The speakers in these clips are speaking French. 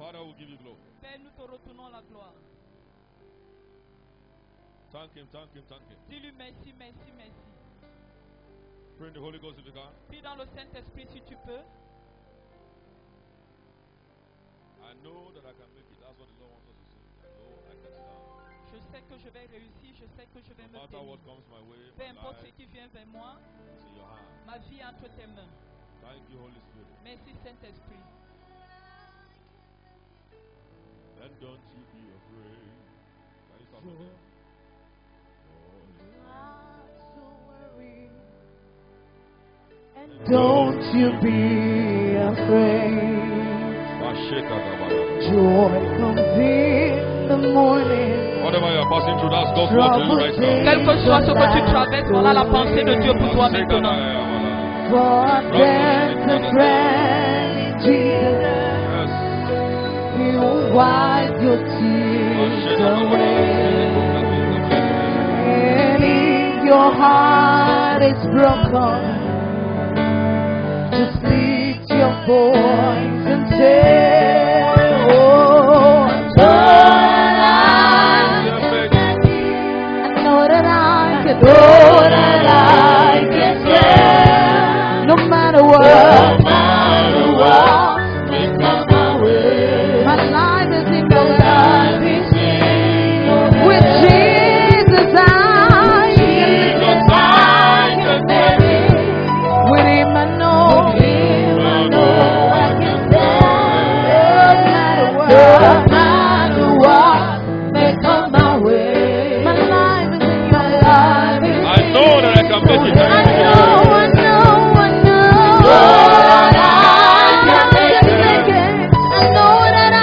Father, we give you glory. Père, nous te retournons la gloire. Thank him, thank him, thank him. Dis-lui merci, merci, merci. Pray in the Holy Ghost if you can. Prie dans le Saint-Esprit si tu peux. I know that I can make it. That's what the Lord wants us to say. I know I can stand. Je sais que je vais réussir, je sais que je vais No me matter tenir. what comes my way, Peu my importe ce life qui vient vers moi, is in your hand. ma vie est entre tes mains. Thank you, Holy Spirit. Merci Saint-Esprit. And don't you be afraid. Can you start with that? Don't you be afraid. Joy comes in the morning. Whatever you are passing through, that's God's word to you right now. Quel que soit ce que tu traverses, voilà la pensée de Dieu pour toi maintenant. For there's a friend in Jesus. He will wipe your tears away. And if your heart is broken, just lift your voice and say, oh, I know that I can stand. No matter what, may come my way. My life is in your life. With Jesus I can make it. With him I know I can stand. No matter what may come my way. My life is in your life. I know that I can make it. I know. Lord, I can make it. I know that I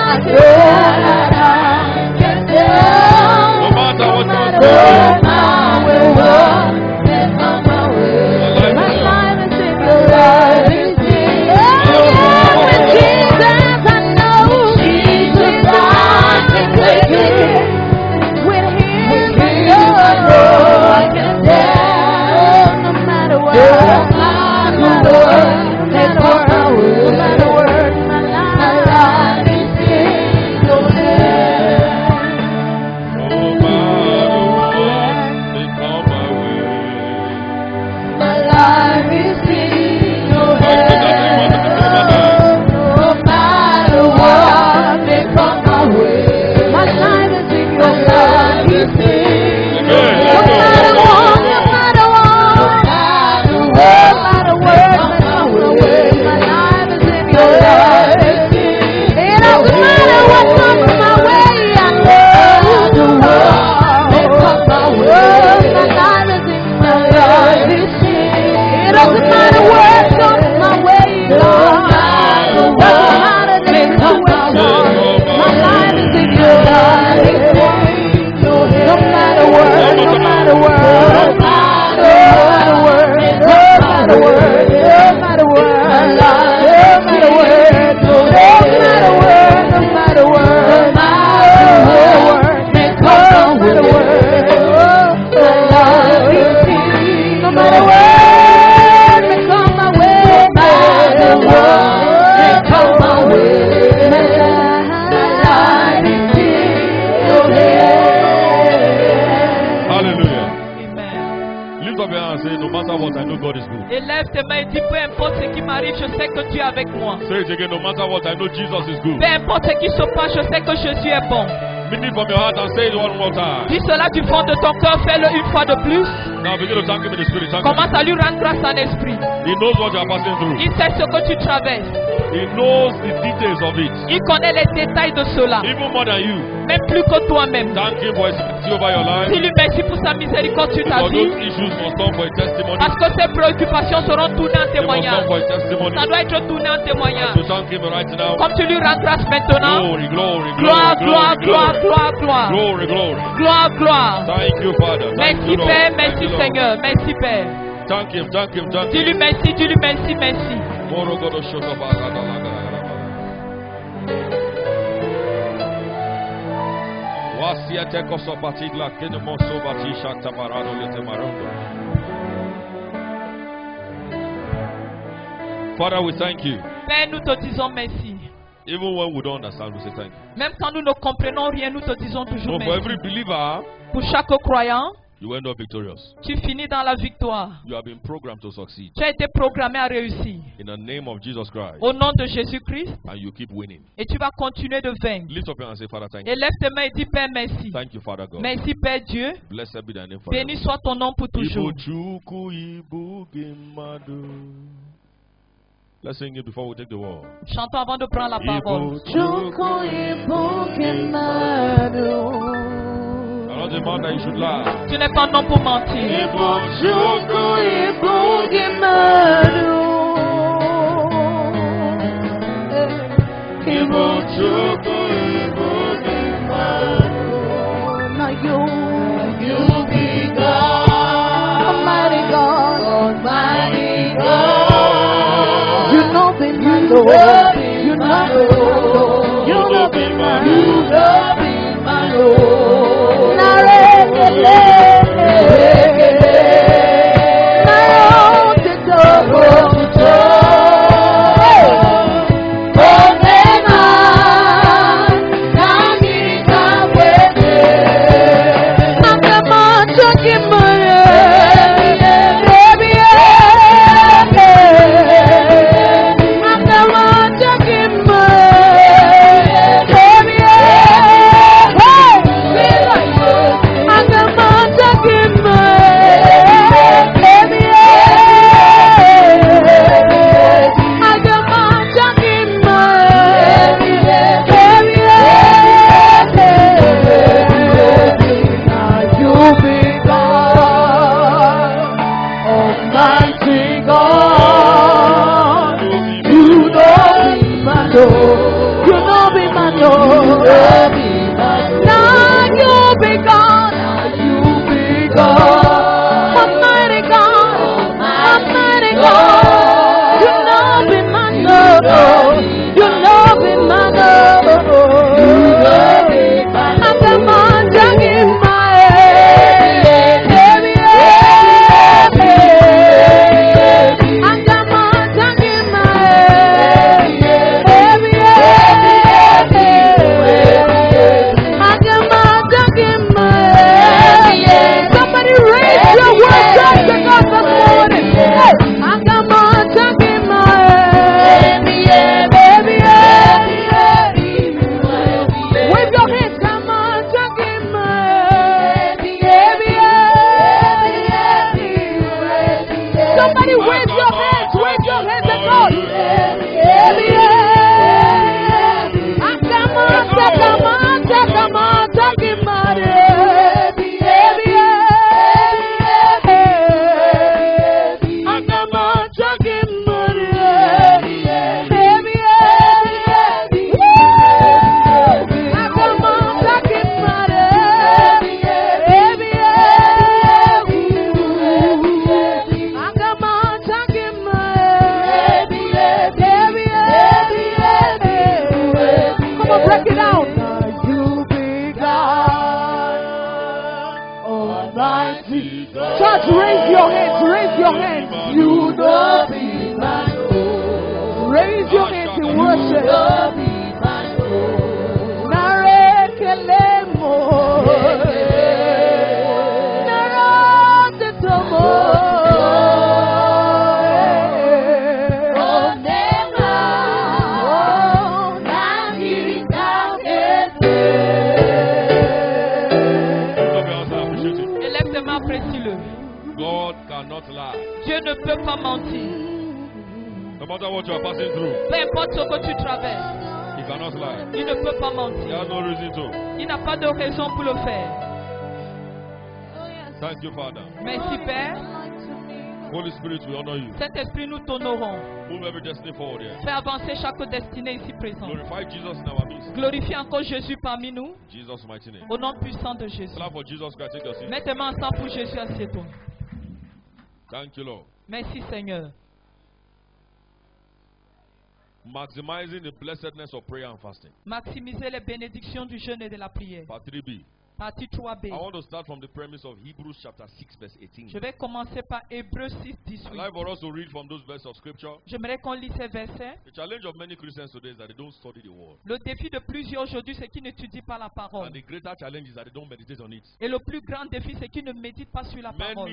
can stand. No matter what No comes my way. matter what may come my way. My life is in your life. With Jesus I know. Jesus I can make it. With him I know I can stand. No matter what. No matter what. No matter what. My life is in your hands. No matter what may come my way. My life is in your I think hands. I No matter what may come my way. My life is in your life. Is in your hands. No matter what, no matter what, no matter what may come my way. My life is in your life. It doesn't matter what comes my way. I know what may come my way. My life is in your life. It doesn't matter what comes my way, Lord. Doesn't matter the situation. My life is in your life. No matter what, no matter what, no matter what, no matter what, no matter what, no matter what, no matter what, no matter what, may come my way. No matter what may come my way, no matter what may come my way, my life is in your hands. Hallelujah. Amen. Lift up your hand and say, no matter what, I know God is good. Élève tes mains et dis, peu importe ce qui m'arrive, je sais que Dieu est avec moi. Say it again, no matter what, I know Jesus is good. Peu importe ce qui se passe, je sais que Jésus est bon. Mean it from your heart and say it one more time. Dis cela du fond de ton cœur, fais-le une fois de plus. Now begin to thank him in the spirit. Thank him. Commence à lui rendre grâce en esprit. He knows what you are passing through. Il sait ce que tu traverses. He knows the details of it. Il connaît les détails de cela, Even more than you. même plus que toi-même. Thank him for his mercy over your life. Dis-lui merci pour sa miséricorde sur ta Because vie. those issues must come for a testimony. Parce que ces préoccupations seront tournées en They must come témoignage. for a testimony. Ça doit être tourné en témoignage. To thank him right now. Comme tu lui rends grâce maintenant. Glory, glory, Gloire, glory, gloire, glory, gloire, glory. gloire, gloire. Glory, glory. Gloire, gloire. Thank you, Father. Thank Merci you, Lord. Père, Thank merci you, Lord. Seigneur, merci Père. Thank him, thank him, thank him. Dis-lui merci, dis-lui merci, merci. Morogodo shotoba gadalagaraba. Wasiate kosopatigla kenemoso bati shaktabarado letemarondo. Father, we thank you. Père, nous te disons merci. Even when we don't understand, we say thank you. Même quand nous ne comprenons rien, nous te disons toujours So for every merci. believer, Pour chaque croyant, you end up victorious. tu finis dans la victoire. You have been programmed to succeed. Tu as été programmé à réussir. In the name of Jesus Christ. Au nom de Jésus-Christ. And you keep winning. Et tu vas continuer de vaincre. Lift up your hand and say, Father, thank Et you. lève tes mains et dis Père, merci. Thank you, Father God. Merci Père Dieu. Blessed be thy name forever. Béni soit ton nom pour toujours. Let's sing it before we take the word. Chantons avant de prendre la parole. I'm not a man that you should lie. Tu n'es pas un homme pour mentir. Thank you, Father. Merci Père. Holy Spirit, we honor you. Saint-Esprit, nous t'honorons. Move every destiny forward here. Fais avancer chaque destinée ici présente. Glorify Jesus in our midst. Glorifie encore Jésus parmi nous. Jesus' mighty name. Au nom puissant de Jésus. Clap for Jesus Christ. Take your seat. Mets tes mains ensemble pour Jésus, assieds-toi. Thank you, Lord. Merci Seigneur. Maximizing the blessedness of prayer and fasting. Maximiser les bénédictions du jeûne et de la prière. Part 3B. Partie I 3B. want to start from the premise of Hebrews chapter 6 verse 18. Je vais commencer par Hébreux 6, I'd 18. like for us to read from those verses of scripture. J'aimerais qu'on lise ces versets. The challenge of many Christians today is that they don't study the word. Le défi de plusieurs aujourd'hui, c'est qu'ils n'étudient pas la parole. And the greater challenge is that they don't meditate on it. Et le plus grand défi, c'est qu'ils ne méditent pas sur la parole.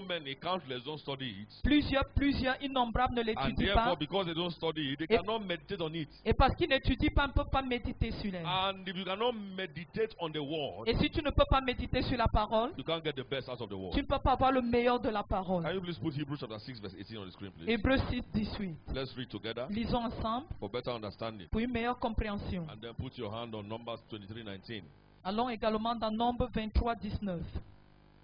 Many, countless don't study it. Plusieurs, innombrables ne And l'étudient therefore, pas. because they don't study it, they Et- cannot meditate on it. Et parce qu'ils n'étudient pas, on ne peut pas méditer sur elle. And if you cannot meditate on the word, Et si tu ne peux pas méditer sur la parole, you can't get the best out of the tu word. ne peux pas avoir le meilleur de la parole. Can you please put Hebrews chapter 6 verse 18 on the screen, please? Hébreux 6, 18. Let's read together Lisons ensemble for better understanding. pour une meilleure compréhension. And then put your hand on Numbers 23:19. Allons également dans Nombre 23, 19.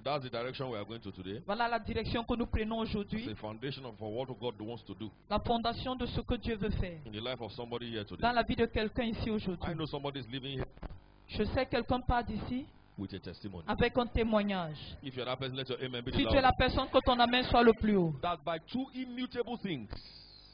That's the direction we are going to today. Voilà la direction que nous prenons It's aujourd'hui. the foundation of what God wants to do La fondation de ce que Dieu veut faire in the life of somebody here today. dans la vie de quelqu'un ici I aujourd'hui. know somebody is living here Je sais quelqu'un part d'ici with a testimony. avec un témoignage. If you're that person, let your amen be Si tu es loud. la personne, que ton amen soit le plus haut. That by two immutable things,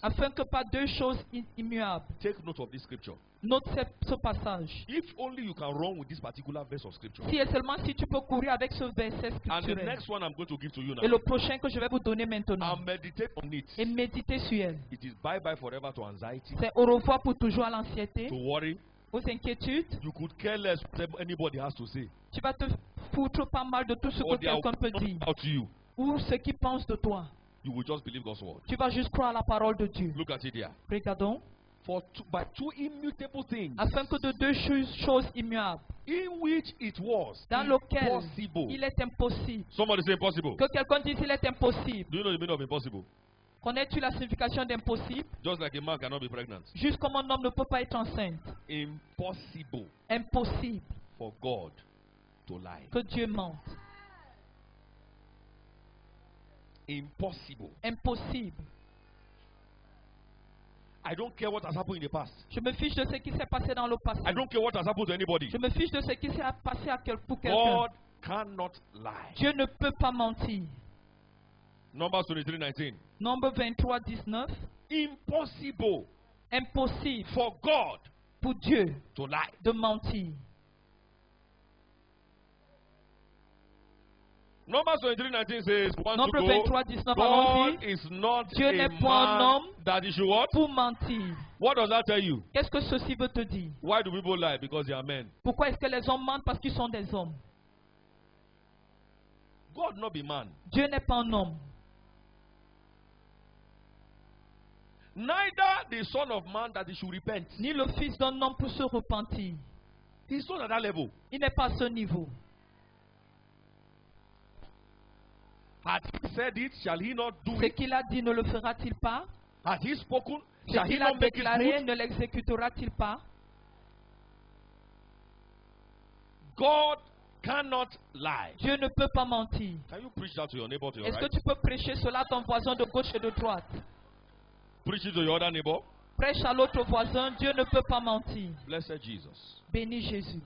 Afin que par deux choses immuables. take note of this scripture. Note ce passage. If only you can run with this particular verse of scripture. Si et seulement si tu peux courir avec ce verset And the scripturel. next one I'm going to give to you Et now, le prochain que je vais vous donner maintenant. and meditate on it. Et méditer sur elle. It is bye bye forever to anxiety, C'est au revoir pour toujours à l'anxiété, to worry. aux inquiétudes. You could care less what anybody has to say. Tu vas te foutre pas mal de tout ce Or que their quelqu'un peut opinion dire. about you. Ou ce qu'il pense de toi. You will just believe God's word. Tu vas juste croire à la parole de Dieu. Look at it here. Regardons. By two immutable things, Afin que de deux choses immuables, in which it was dans lequel impossible. il est impossible. Somebody say impossible. Que quelqu'un dise il est impossible. Do you know the meaning of impossible? Connais-tu la signification d'impossible? Just like a man cannot be pregnant. Juste comme un homme ne peut pas être enceinte. Impossible Impossible for God to lie. que Dieu mente. Impossible. Impossible. I don't care what has happened in the past. Je me fiche de ce qui s'est passé dans le passé. I don't care what has happened to anybody. Je me fiche de ce qui s'est passé pour quelqu'un. God cannot lie. Dieu ne peut pas mentir. Numbers 23:19. Nombre 23, 19. Impossible Impossible for God pour Dieu to lie. de mentir. Numbers 23:19 says, once Nombre to 23, 19, allons-y. God is not Dieu a n'est point un man homme that he should what? Pour mentir. What does that tell you? Qu'est-ce que ceci veut te dire? Why do people lie? Because they are men. Pourquoi est-ce que les hommes mentent? Parce qu'ils sont des hommes. God not be man. Dieu n'est pas un homme. Neither the son of man that he should repent. Ni le fils d'un homme pour se repentir. He's not at that level. Il n'est pas à ce niveau. Had he said it, shall he not do Ce it? qu'il a dit ne le fera-t-il pas? Had he spoken, Ce shall he qu'il a not make it déclaré good? ne l'exécutera-t-il pas? God cannot lie. Dieu ne peut pas mentir. Can you preach that to your neighbor to your Est-ce que right? tu peux prêcher cela à ton voisin de gauche et de droite? Preach it to your other neighbor. Prêche à l'autre voisin, Dieu ne peut pas mentir. Blessed Jesus. Bénis Jésus.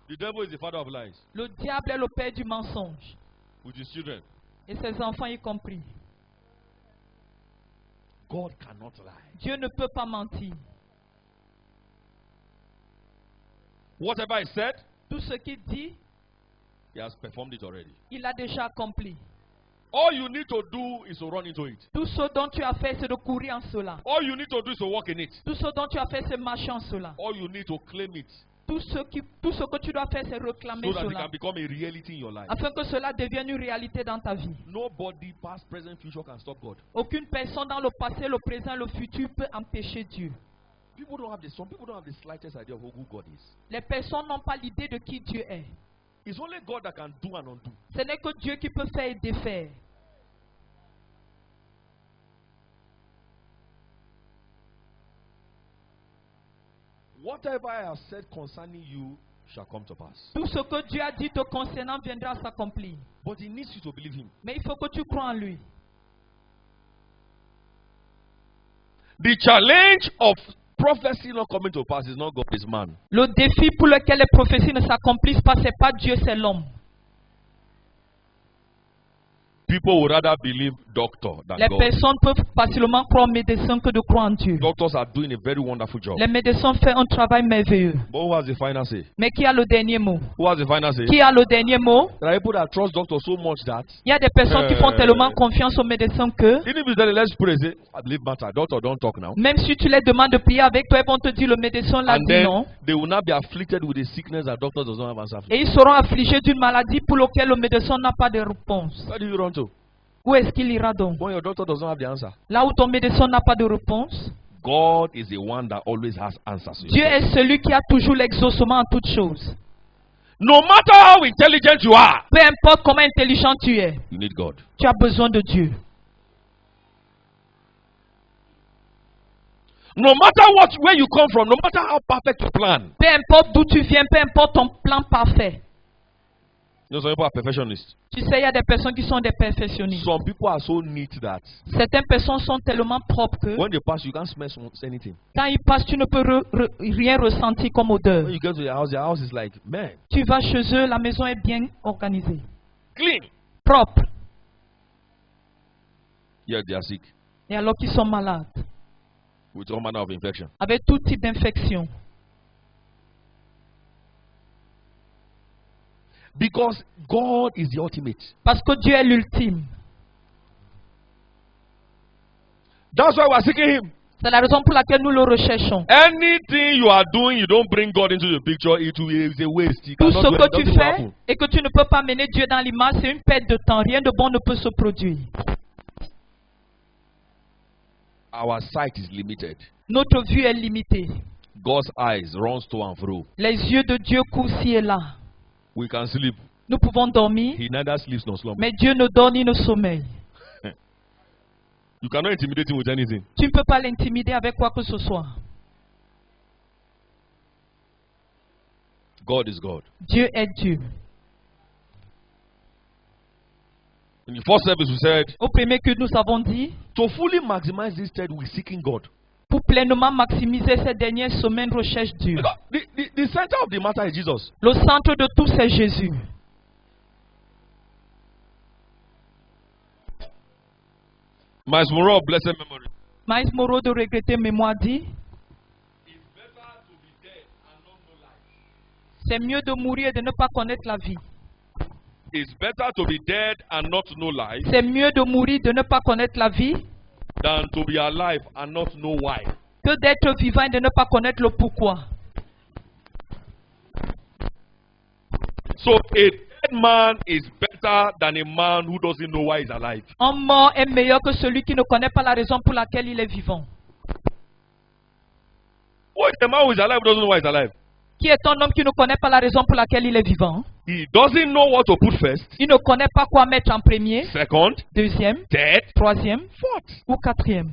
The devil is the father of lies Le diable est le père du mensonge. with his children. Et ses enfants y compris. God cannot lie. Dieu ne peut pas mentir. Whatever he said, Tout ce qu'il dit, he has performed it already. il a déjà accompli. All you need to do is to run into it. Tout ce dont tu as fait, c'est de courir en cela. All you need to do is to walk in it. Tout ce dont tu as fait, c'est marcher en cela. All you need to claim it Tout ce que tu dois faire, c'est réclamer so that it cela. can become a reality in your life. Afin que cela devienne une réalité dans ta vie. Nobody, past, present, future, can stop God. Aucune personne dans le passé, le présent, le futur peut empêcher Dieu. Some people don't have the slightest idea of who God is. Les personnes n'ont pas l'idée de qui Dieu est. It's only God that can do and undo. Ce n'est que Dieu qui peut faire et défaire. Whatever I have said concerning you shall come to pass. Tout ce que Dieu a dit te concernant viendra s'accomplir. But he needs you to believe him. Mais il faut que tu crois en lui. The challenge of prophecy not coming to pass is not God, it's man. Le défi pour lequel les prophéties ne s'accomplissent pas, c'est pas Dieu, c'est l'homme. People would rather believe doctor than Les God. personnes peuvent facilement croire aux médecins que de croire en Dieu. Doctors are doing a very wonderful job. Les médecins font un travail merveilleux. But who has the final say? Mais qui a le dernier mot? Who has the final say? Qui a le dernier mot? There are people that trust doctors so much that Il y a des personnes qui font tellement confiance aux médecins que, even if you tell them, let's pray, say, I believe matter. Doctor, don't talk now. même si tu les demandes de prier avec toi, ils vont te dire le médecin l'a And dit then non. they will not be afflicted with a sickness that doctor does not have answer for. Et ils seront affligés d'une maladie pour laquelle le médecin n'a pas de réponse. Where do you run to? Où est-ce qu'il ira donc? When your doctor does not have the answer. Là où ton médecin n'a pas de réponse, God is the one that always has answers. to your Dieu prayer. est celui qui a toujours l'exaucement en toutes choses. No matter how intelligent you are, Peu importe comment intelligent tu es, you need God. tu as besoin de Dieu. No matter where you come from, no matter how perfect your plan. Peu importe d'où tu viens, peu importe ton plan parfait. You know, some people are perfectionists. Tu sais, il y a des personnes qui sont des perfectionnistes. Some people are so neat that Certaines personnes sont tellement propres que when they pass, you can't smell anything. quand ils passent, tu ne peux rien ressentir comme odeur. When you get to your house is like, man, Tu vas chez eux, la maison est bien organisée, clean. propre. Yet they are sick Et alors qu'ils sont malades, with all manner of infection. avec tout type d'infection. Because God is the ultimate. Parce que Dieu est l'ultime. That's why we are seeking Him. C'est la raison pour laquelle nous le recherchons. Anything you are doing, you don't bring God into the picture, it is a waste. You Tout cannot ce do it, que nothing tu will fais happen. et que tu ne peux pas mener Dieu dans l'image, c'est une perte de temps. Rien de bon ne peut se produire. Our sight is limited. Notre vue est limitée. God's eyes runs to and fro. Les yeux de Dieu courent ci et là. We can sleep. Nous pouvons dormir, He neither sleeps nor slumbers. mais Dieu ne dort ni ne sommeille. You cannot intimidate him with anything. Tu ne peux pas l'intimider avec quoi que ce soit. God is God. Dieu est Dieu. In the first service, we said, Au premier que nous avons dit, to fully maximize this thread, we're seeking God. pour pleinement maximiser ces dernières semaines, recherche Dieu. Because the center of the matter is Jesus. Le centre de tout, c'est Jésus. Miles Moreau of blessed memory. Miles Moreau de regretter mémoire dit, c'est mieux de mourir et de ne pas connaître la vie. It's better to be dead and not know life C'est mieux de mourir de ne pas connaître la vie than to be alive and not know why. que d'être vivant et de ne pas connaître le pourquoi. So a dead man is better than a man who doesn't know why he's alive. Un mort est meilleur que celui qui ne connaît pas la raison pour laquelle il est vivant. Who is the man who is alive who doesn't know why he's alive? Qui est un homme qui ne connaît pas la raison pour laquelle il est vivant? He doesn't know what to put first, Il ne connaît pas quoi mettre en premier, second, deuxième, third, troisième fourth. ou quatrième.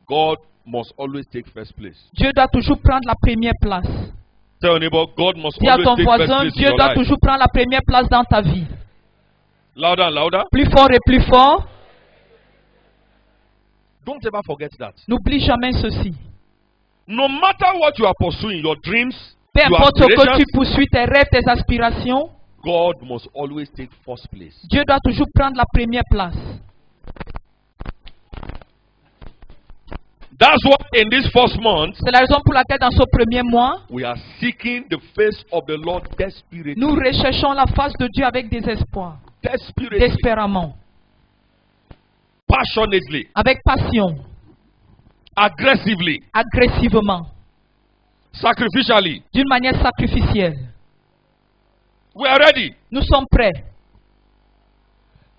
God must always take first place. Dieu doit toujours prendre la première place. Tell your neighbor, God must Dis à always ton take first voisin, place in Dieu your doit life. toujours prendre la première place dans ta vie. Louder and louder. Plus fort et plus fort. Don't ever forget that. N'oublie jamais ceci. No matter what you are pursuing, your dreams, Peu your importe ce que tu aspirations, poursuis, tes rêves, tes aspirations, God must always take first place. Dieu doit toujours prendre la première place. That's why in this first month, C'est la raison pour laquelle dans ce premier mois, we are seeking the face of the Lord desperately. nous recherchons la face de Dieu avec désespoir, Desperately. désespérément, Passionately. avec passion, Aggressively. agressivement, Sacrificially. d'une manière sacrificielle. We are ready. Nous sommes prêts.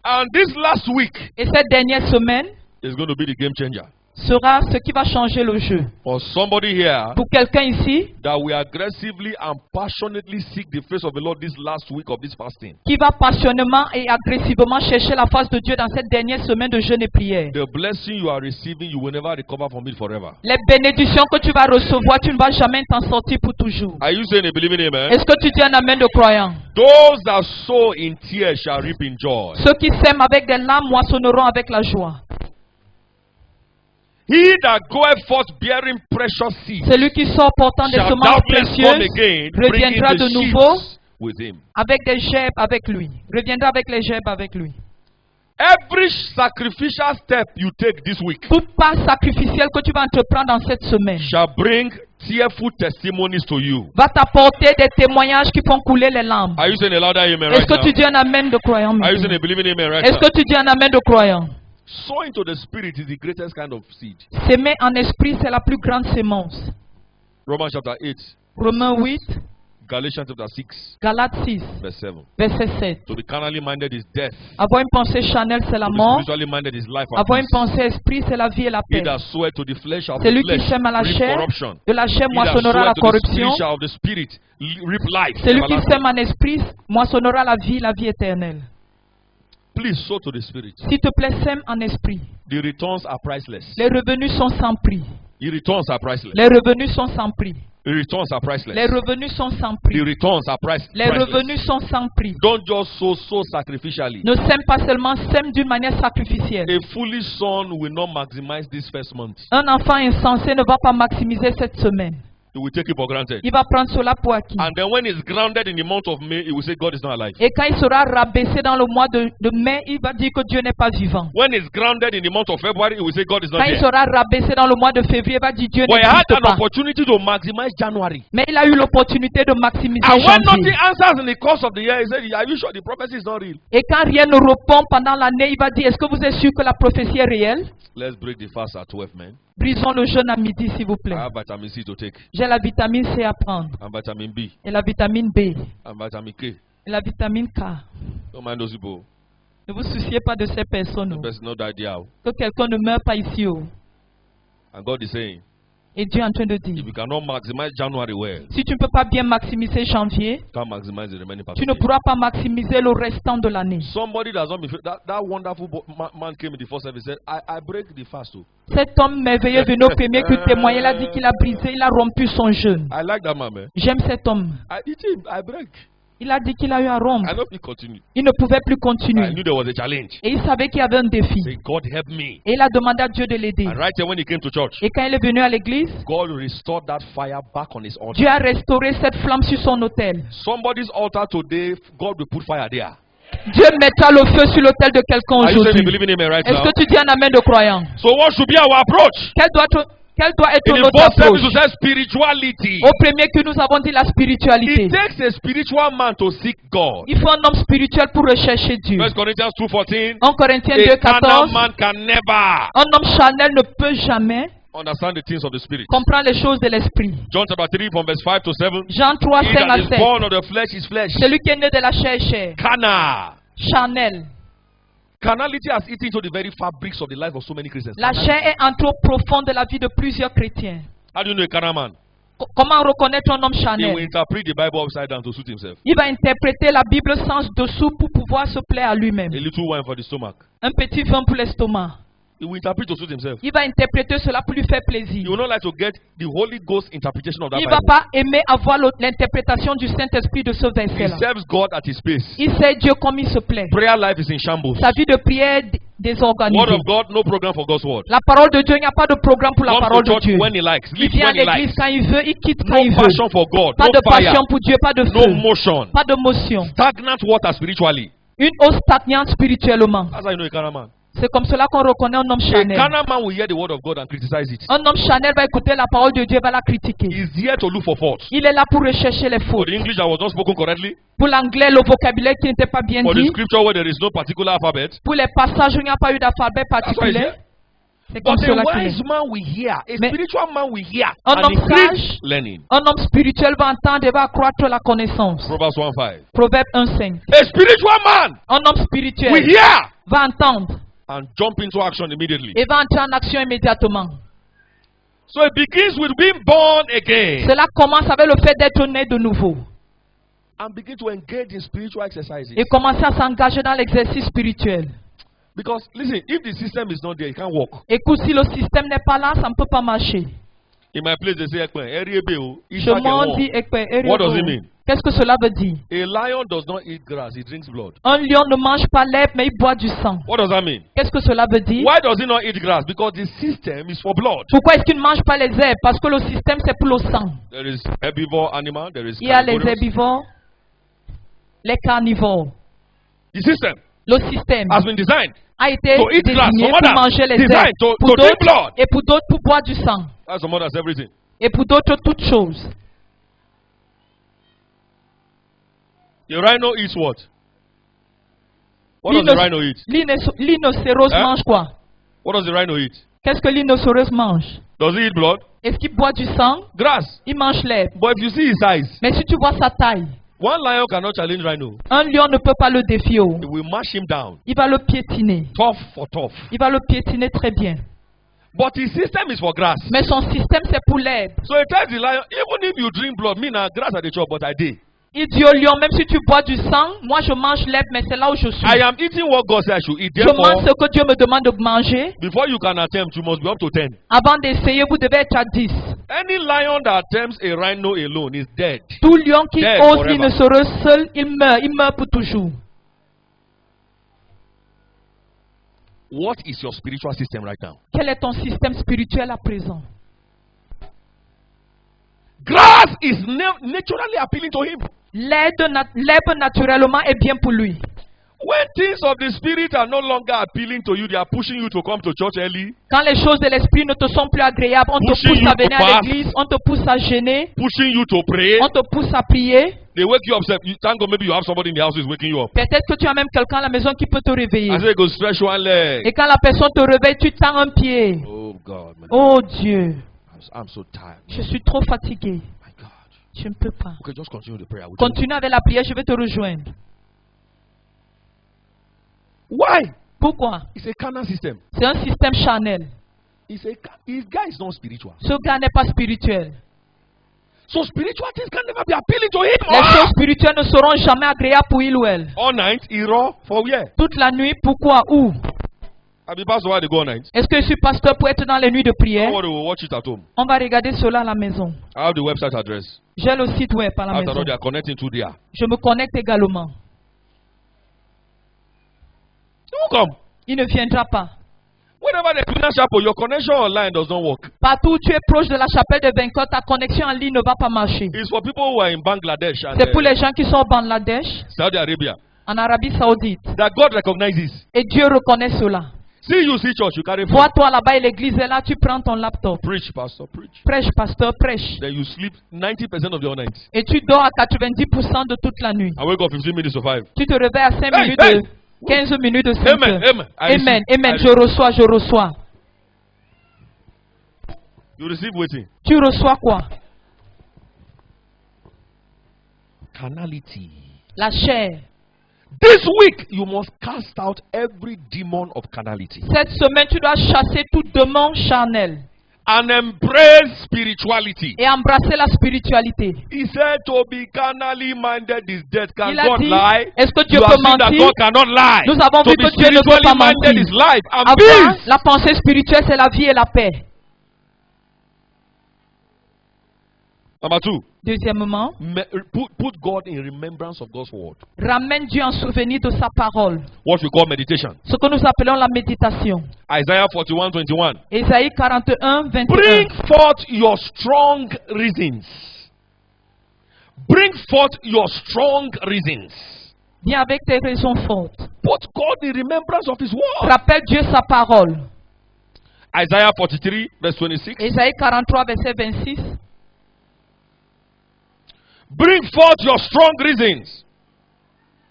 And this last week Et cette dernière semaine is going to be the game changer. sera ce qui va changer le jeu. For somebody here, Pour quelqu'un ici that we aggressively and passionately seek the face of the Lord this last week of this fasting. qui va passionnément et agressivement chercher la face de Dieu dans cette dernière semaine de jeûne et prière. The blessing you are receiving, you will never recover from it forever. Les bénédictions que tu vas recevoir, tu ne vas jamais t'en sortir pour toujours. Are you saying a believing amen? Est-ce que tu dis un amen de croyant? Those that sow in tears shall reap in joy. Ceux qui sèment avec des larmes moissonneront avec la joie. He that goeth forth bearing precious seed Celui qui sort portant des shall semences doubtless come précieuses again, bringing reviendra the de nouveau sheaves with him. avec des gerbes avec lui. Reviendra avec les gerbes avec lui. Every sacrificial step you take this week Tout pas sacrificiel que tu vas entreprendre dans cette semaine shall bring tearful testimonies to you. va t'apporter des témoignages qui font couler les larmes. Are you saying a louder amen Est-ce right que now? tu dis un amen de croyant? Are you maintenant? saying a believing amen right Est-ce now? que tu dis un amen de croyant? Sowing to the spirit is the greatest kind of seed. S'aimer en esprit, c'est la plus grande sémence. Romans chapter 8, Romains 8, Galatians chapter 6, Galates 6, verse 7. verset 7. To be carnally minded is death. Avoir une pensée charnelle, c'est la To be mort. spiritually minded is life and Avoir une peace. pensée esprit, c'est la vie et la He paix. that soweth to the flesh of the Celui qui flesh sème à la reap chair, corruption. de la chair He that moissonnera la soweth to the corruption. spirit shall of the spirit reap life. Celui qui everlasting. sème en esprit moissonnera la vie éternelle. Please sow to the spirit. S'il te plaît, sème en esprit. The returns are priceless. Les revenus sont sans prix. The returns are priceless. Les revenus sont sans prix. The returns are priceless. Les revenus sont sans The prix. returns are priceless. Les revenus sont sans prix. Don't just sow sacrificially. Ne sème pas seulement, sème d'une manière sacrificielle. A foolish son will not maximize this first month. Un enfant insensé ne va pas maximiser cette semaine. He will take it for granted. Il va prendre cela pour acquis. And then when he's grounded in the month of May, he will say God is not alive. Et quand il sera rabaissé dans le mois de mai, il va dire que Dieu n'est pas vivant. When he's grounded in the month of February, he will say God is not Quand il there. sera rabaissé dans le mois de février, il va dire Dieu But he had n'existe an pas. opportunity to maximize January. Mais il a eu l'opportunité de maximiser And when nothing janvier. answers in the course of the year, he said, are you sure the prophecy is not real? Et quand rien ne répond pendant l'année, il va dire est-ce que vous êtes sûr que la prophétie est réelle? Let's break the fast at 12, man. Brisons le jeûne à midi, s'il vous I plaît. have vitamin C to take, J'ai la vitamine C à prendre, and vitamin B, et la vitamine B, and vitamin K. et la vitamine K. Don't mind those people. Ne vous souciez pas de ces personnes. The person not die there. Que quelqu'un ne meure pas ici. And God is saying, Et Dieu est en train de if dire, you cannot maximize January well, si tu ne peux pas bien maximiser janvier, you can't maximize the remaining part tu of ne the year. pourras pas maximiser le restant de l'année. Somebody that's not been that wonderful man came in the first service said, I break the fast too. Cet homme merveilleux venu au premier culte témoigné, il a dit qu'il a brisé, il a rompu son jeûne. I like that man, man. J'aime cet homme. I eat him, I break. Il a dit qu'il a eu à rompre. I know he continue. Il ne pouvait plus I continuer. knew there was a challenge. Et il savait qu'il y avait un défi. Say, God help me. Et il a demandé à Dieu de l'aider. And right here when he came to church, Et quand il est venu à l'église, God restored that fire back on his altar. Dieu a restauré cette flamme sur son autel. Somebody's altar today, God will put fire there. Dieu mettra le feu sur l'autel de quelqu'un Are you saying you aujourd'hui. believe in him right Est-ce now? que tu dis un amen de croyant? So what should be our approach? Quelle doit être In the notre first service, approche? we said spirituality. Au premier que nous avons dit la spiritualité. It takes a spiritual man to seek God. Il faut un homme spirituel pour rechercher Dieu. 1 Corinthians 2:14. 1 Corinthiens A carnal 2,14. man can never Un homme charnel ne peut jamais understand the things of the spirit. comprendre les choses de l'esprit. John chapter 3 from verse 5 to 7. Jean 3, He 5 that à is 7. born of the flesh is flesh. Celui qui est né de la chair est chair. Carnal. Charnel. Carnality has eaten into the very fabrics of the life of so many Christians. La chair est entrée au profond de la vie de plusieurs chrétiens. How do you know a carnal man? Comment reconnaître un homme He will charnel? interpret the Bible upside down to suit himself. Il va interpréter la Bible sens dessous pour pouvoir se plaire à lui-même. A little wine for the stomach. Un petit vin pour l'estomac. He will interpret to suit himself. Il va interpréter cela pour lui faire He plaisir. will not like to get the Holy Ghost interpretation of that Il ne va Bible. pas aimer avoir l'interprétation du Saint-Esprit de ce He verset-là. serves God at his pace. Il sait Dieu comme il se plaît. Prayer life is in shambles. Sa vie de prière est Word désorganisée. of God, no program for God's word. La parole de Dieu, il n'y a pas de programme pour la Come parole to de church Dieu. when he likes. Il Leave vient à when he l'église likes. quand il veut, il quitte quand No il veut. passion for God. Pas No de fire. passion pour Dieu, pas de No feu, motion. pas de motion. Stagnant water spiritually. Une eau stagnante spirituellement. That's how you know a carnal man. C'est comme cela qu'on reconnaît un homme A charnel. carnal man will hear the word of God and criticize it. Un homme charnel va écouter la parole de Dieu et va la critiquer. He's here to look for faults. Il est là pour rechercher les For fautes. the English that was not spoken correctly. Pour l'anglais, le vocabulaire qui n'était pas bien For the dit. scripture where there is no particular alphabet. Pour les passages où il n'y a pas eu d'alphabet That's why he's particulier. here. C'est comme But a cela qu'il wise est. man will hear. A Mais spiritual man will hear. un And homme increase sage, learning. un homme spirituel va entendre et va accroître la connaissance. Proverbs 1:5. Proverbe 1,5. A spiritual man Un homme will spirituel hear va entendre and jump into action immediately. et va entrer en action immédiatement. So it begins with being born again Cela commence avec le fait d'être né de nouveau and begin to engage in spiritual exercises. et commencer à s'engager dans l'exercice spirituel. Because listen, if the system is not there, it can't work. Écoute, si le système n'est pas là, ça ne peut pas marcher. In my place, they say, Je m'en dis, What does it mean? qu'est-ce que cela veut dire? A lion does not eat grass, it drinks blood. Un lion ne mange pas l'herbe, mais il boit du sang. What does that mean? Qu'est-ce que cela veut dire? Why does it not eat grass? Because the system is for blood. Pourquoi est-ce qu'il ne mange pas les herbes? Parce que le système, c'est pour le sang. There is herbivore animal, there is Il y a les carnivorous. herbivores, Les carnivores. The system Le système has been designed a été to eat grass. désigné Some pour others manger les herbes, designed to pour drink blood. d'autres, et pour d'autres pour boire du sang, That's some others everything. et pour d'autres toutes choses. The rhino eats what? What does the rhino eat? L'innocéros Hein? mange quoi? What does the rhino eat? Qu'est-ce que l'innocéros mange? Does he eat blood? Est-ce qu'il boit du sang? Grass. Il mange l'herbe. But if you see his size, Mais si tu vois sa taille, one lion cannot challenge rhino. un lion ne peut pas le défier. He will mash him down. Il va le piétiner. Tough for tough. Il va le piétiner très bien. But his system is for grass. Mais son système, c'est pour l'herbe. So he tells the lion, even if you drink blood, me now grass at the chop, but I did. Il dit au lion, même si tu bois du sang, moi je mange l'herbe, mais c'est là où je suis. I am eating what God said I should eat. Je mange Therefore, ce que Dieu me demande de manger. before you can attempt, you must be up to 10. Avant d'essayer, vous devez être à 10. Any lion that attempts a rhino alone is dead. Tout lion qui Dead ose forever. l'innocéros seul, il meurt pour toujours. What is your spiritual system right now? Quel est ton système spirituel à présent? Grass is naturally appealing to him. L'herbe naturellement est bien pour lui. When things of the spirit are no longer appealing to you, they are pushing you to come to church early, Quand les choses de l'esprit ne te sont plus agréables, on te Pushing pousse you à to venir à fast. l'église, on te pousse à gêner, pushing you to pray. on te pousse à prier. They wake you up. Say, thank God, maybe you have somebody in the house who is waking you up. Peut-être que tu as même quelqu'un à la maison qui peut te réveiller. I say, go stretch one leg. Et quand la personne te réveille, tu tends un pied. Oh God, man. Oh Dieu, I'm so tired. je suis trop fatigué. My God. Je ne peux pas. Okay, just continue the prayer. Continue avec la prière, je vais te rejoindre. Why? Pourquoi? It's a carnal system. C'est un système charnel. His guy is not spiritual. Ce gars n'est pas spirituel. So spiritual things can never be appealing to him. Les choses spirituelles ne seront jamais agréables pour il ou elle. All night, he raw for where? Toute la nuit, pourquoi? Où? I be pastor why they go all night. Est-ce que je suis pasteur pour être dans les nuits de prière? Don't worry, we'll watch it at home. On va regarder cela à la maison. I have the website address. J'ai le site web à la After maison. all, they are connecting to there. Je me connecte également. He won't come. Il ne viendra pas. Whenever the cleaner chapel, your connection online does not work. Partout où tu es proche de la chapelle des vainqueurs, ta connexion en ligne ne va pas marcher. It's for people who are in Bangladesh and C'est pour les gens qui sont au Bangladesh, Saudi Arabia en Arabie Saoudite. that God recognizes. Et Dieu reconnaît cela. See you see church, you carry phone. Vois-toi là-bas et l'église est là, tu prends ton laptop. Preach, pastor, preach. Prêche, pasteur, prêche. Then you sleep 90% of your night. Et tu dors à 90% de toute la nuit. I wake up 15 minutes to 5. Tu te réveilles à 5 Hey, minutes hey. de 15 minutes de 5 Amen, heures. amen. I Amen, receive. amen. I Je reçois, je reçois. You receive waiting. Tu reçois quoi? Carnality. La chair. This week, you must cast out every demon of carnality Cette semaine, tu dois chasser tout démon charnel and embrace spirituality. et embrasser la spiritualité. He said to be carnally minded is death. Can Il a God dit, lie? est-ce que Dieu You have peut seen that mentir? God cannot lie. Nous avons To vu be que Dieu ne peut spiritually pas minded mentir. is life and Avoir peace. la pensée spirituelle, c'est la vie et la paix. Number two, Deuxièmement, put God in remembrance of God's word. ramène Dieu en souvenir de sa parole. What we call meditation. Ce que nous appelons la méditation. Isaiah 41:21. Ésaïe 41, 21. Bring forth your strong reasons. Bring forth your strong reasons. Viens avec tes raisons fortes. Put God in remembrance of His word. Rappelle Dieu sa parole. Isaiah 43, verse 26. Ésaïe 43, verset 26. Bring forth your strong reasons.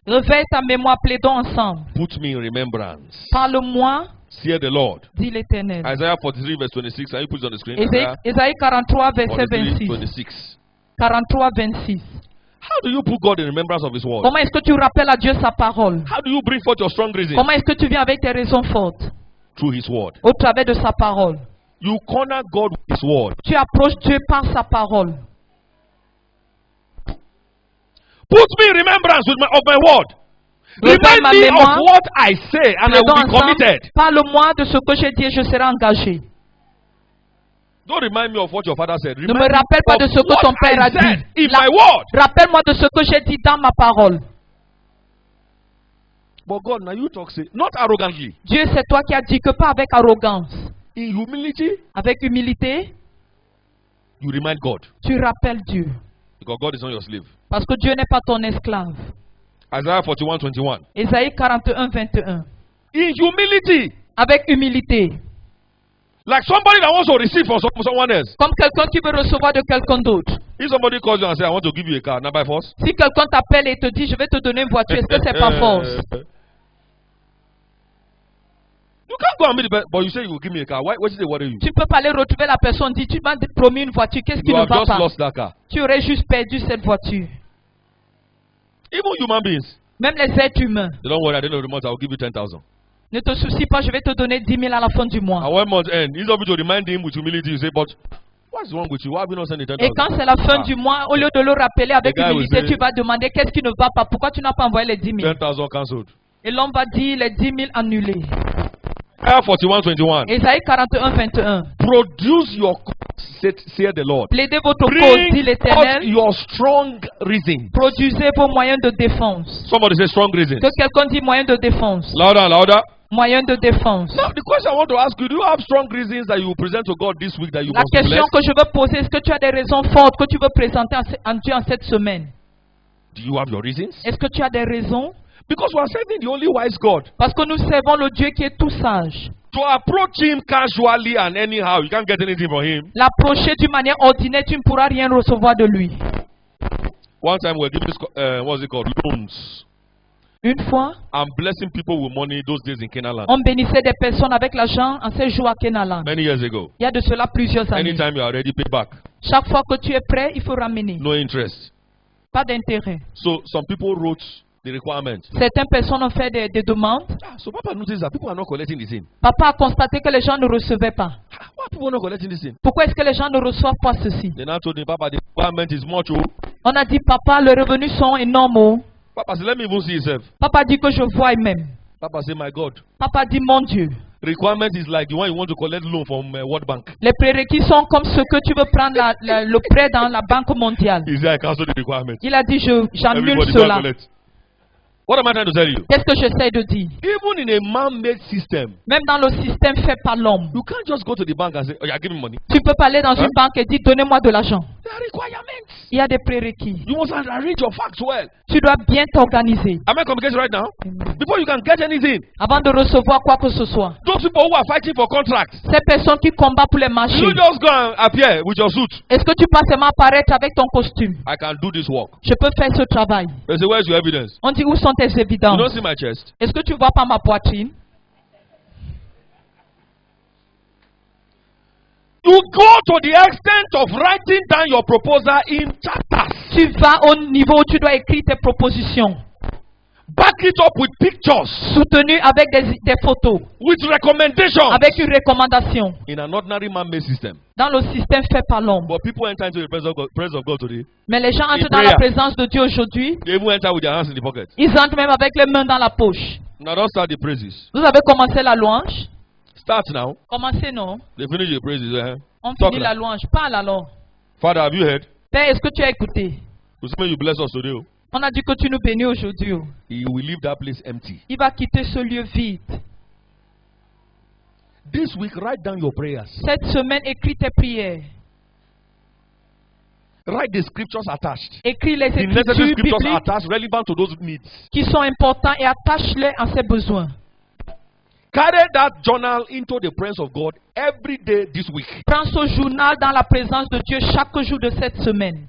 Réveille ta mémoire, plaidons ensemble. Put me in remembrance. Parle-moi, Fear the Lord. dit l'Éternel. Isaiah 43, verse 26. Can you put it on the screen? Ésaïe 43, verset 43, 26. 26. 43, 26. How do you put God in remembrance of His word? Comment est-ce que tu rappelles à Dieu sa parole? How do you bring forth your strong reasons? Comment est-ce que tu viens avec tes raisons fortes? Through His word. Au travers de sa parole. You corner God with His word. Tu approches Dieu par sa parole. Put me in remembrance of my word. Réveille ma Remind me of mémoire. what I say and I will Plaidons be ensemble. committed. Parle-moi de ce que j'ai dit et je serai engagé. Don't remind me of what your father said. Ne Remind me rappelle pas me de of ce que what ton père I a said dit. in my word. Rappelle-moi de ce que j'ai dit dans ma parole. But God, now you talk, say, not arrogantly. Dieu, c'est toi qui as dit que pas avec arrogance. In humility, Avec humilité, you remind God. tu rappelles Dieu. Because God is not your slave. Parce que Dieu n'est pas ton esclave. Isaiah 41:21. Ésaïe 41, 21. In humility, Avec humilité. like somebody that wants to receive from someone else. Comme quelqu'un qui veut recevoir de quelqu'un d'autre. If somebody calls you and says, I want to give you a car, not by force. Si quelqu'un t'appelle et te dit, je vais te donner une voiture, est-ce que c'est par force? You can't go and meet the person, but you say you will give me a car. Why should they worry you? Tu ne peux pas aller retrouver la personne, dit, tu m'as promis une voiture, qu'est-ce qui You ne have va just pas? lost that car. Tu aurais juste perdu cette voiture. Even human beings, Même les êtres humains. they don't worry, at the end of the month, I will give you 10,000. Ne te soucie pas, je vais te donner 10 000 à la fin du mois. And when month end, instead of you to remind him with humility, you say, but what's wrong with you? Why have you not sent the 10,000? Et quand c'est la fin du mois, au lieu de le rappeler avec The guy will humilité, say- tu vas demander qu'est-ce qui ne va pas, pourquoi tu n'as pas envoyé les 10 000? 10,000 cancelled. Et l'homme va dire les 10 000 annulés. Isaiah 41:21. Ésaïe 41, 21. Produce your cause, saith the Lord. Plaidez votre cause, dit Bring l'Éternel. out your strong reason. Produisez vos moyens de défense. Somebody say strong reason. Que quelqu'un dit moyen de défense. Louder and louder. Moyen de défense. Now, the question I want to ask you, do you have strong reasons that you will present to God this week that you La must be question blessed? que je veux poser, est-ce que tu as des raisons fortes que tu veux présenter à Dieu en cette semaine? Do you have your reasons? Est-ce que tu as des raisons? Because we are serving the only wise God. Parce que nous servons le Dieu qui est tout sage. To approach him casually and anyhow, you can't get anything from him. L'approcher d'une manière ordinaire, tu ne pourras rien recevoir de lui. One time we were giving this, what's it called? Loans. Une fois, And blessing people with money those days in Canaan land. on bénissait des personnes avec l'argent en ces jours à Kenaland. Many years ago. Il y a de cela plusieurs années. Anytime you are ready, pay back. Chaque fois que tu es prêt, il faut ramener. No interest. Pas d'intérêt. So some people wrote the requirement. Certaines personnes ont fait des demandes. So Papa noticed that people are not collecting the same. Papa a constaté que les gens ne recevaient pas. Why are people not collecting the same? Pourquoi est-ce que les gens ne reçoivent pas ceci? They now told him, Papa, the requirement is much. Oh. On a dit, papa, les revenus sont énormes. Oh. Papa said, let me even see himself. Papa dit que je vois même. Papa said, my God. Papa dit, mon Dieu. Requirement is like the one you want to collect loan from World Bank. Les prérequis sont comme ce que tu veux prendre le prêt dans la Banque mondiale. He said, I cancel the requirement. Il a dit, j'annule Everybody go and cela. collect. What am I trying to tell you? Qu'est-ce que j'essaie de dire? Even in a man-made system, Même dans le système fait par l'homme. you can't just go to the bank and say, oh, yeah, give me money. Tu ne peux pas aller dans une banque et dire, donnez-moi de l'argent. There are requirements. Il y a des prérequis. You must arrange your facts well. Tu dois bien t'organiser. Am I communicating right now? Before you can get anything. Avant de recevoir quoi que ce soit. Those people who are fighting for contracts, Ces personnes qui combattent pour les marchés. you just go and appear with your suit. Est-ce que tu peux seulement apparaître avec ton costume? I can do this work. Je peux faire ce travail. They say, where's your evidence? On dit, où sont tes You évidences? don't see my chest. Est-ce que tu vois pas ma poitrine? You go to the extent of writing down your proposal in chapters. Tu vas au niveau où tu dois écrire tes propositions. Back it up with pictures, Soutenues avec des photos. with recommendations. Avec une recommandation. In an ordinary man-made system. Dans le système fait par l'homme. But people enter into the presence of God today. Mais les gens In entrent dans la prayer. présence de Dieu aujourd'hui. They even enter with their hands in the pocket. Ils entrent même avec les mains dans la poche. Now don't start the praises. Vous avez commencé la louange? Start now. Commencez, non? They finish the praises. On Talk finit now. la louange. Parle alors. Father, have you heard? Père, est-ce que tu as écouté? You say you bless us today. Oh. On a dit que tu nous bénis aujourd'hui. Oh. He will leave that place empty. Il va quitter ce lieu vide. This week, write down your prayers. Cette semaine, écris tes prières. Write the scriptures attached. Écris les The necessary écritures scriptures bibliques attached relevant to those needs. qui sont importants et attache-les à ses besoins. Carry that journal into the presence of God every day this week. Prends ce journal dans la présence de Dieu chaque jour de cette semaine.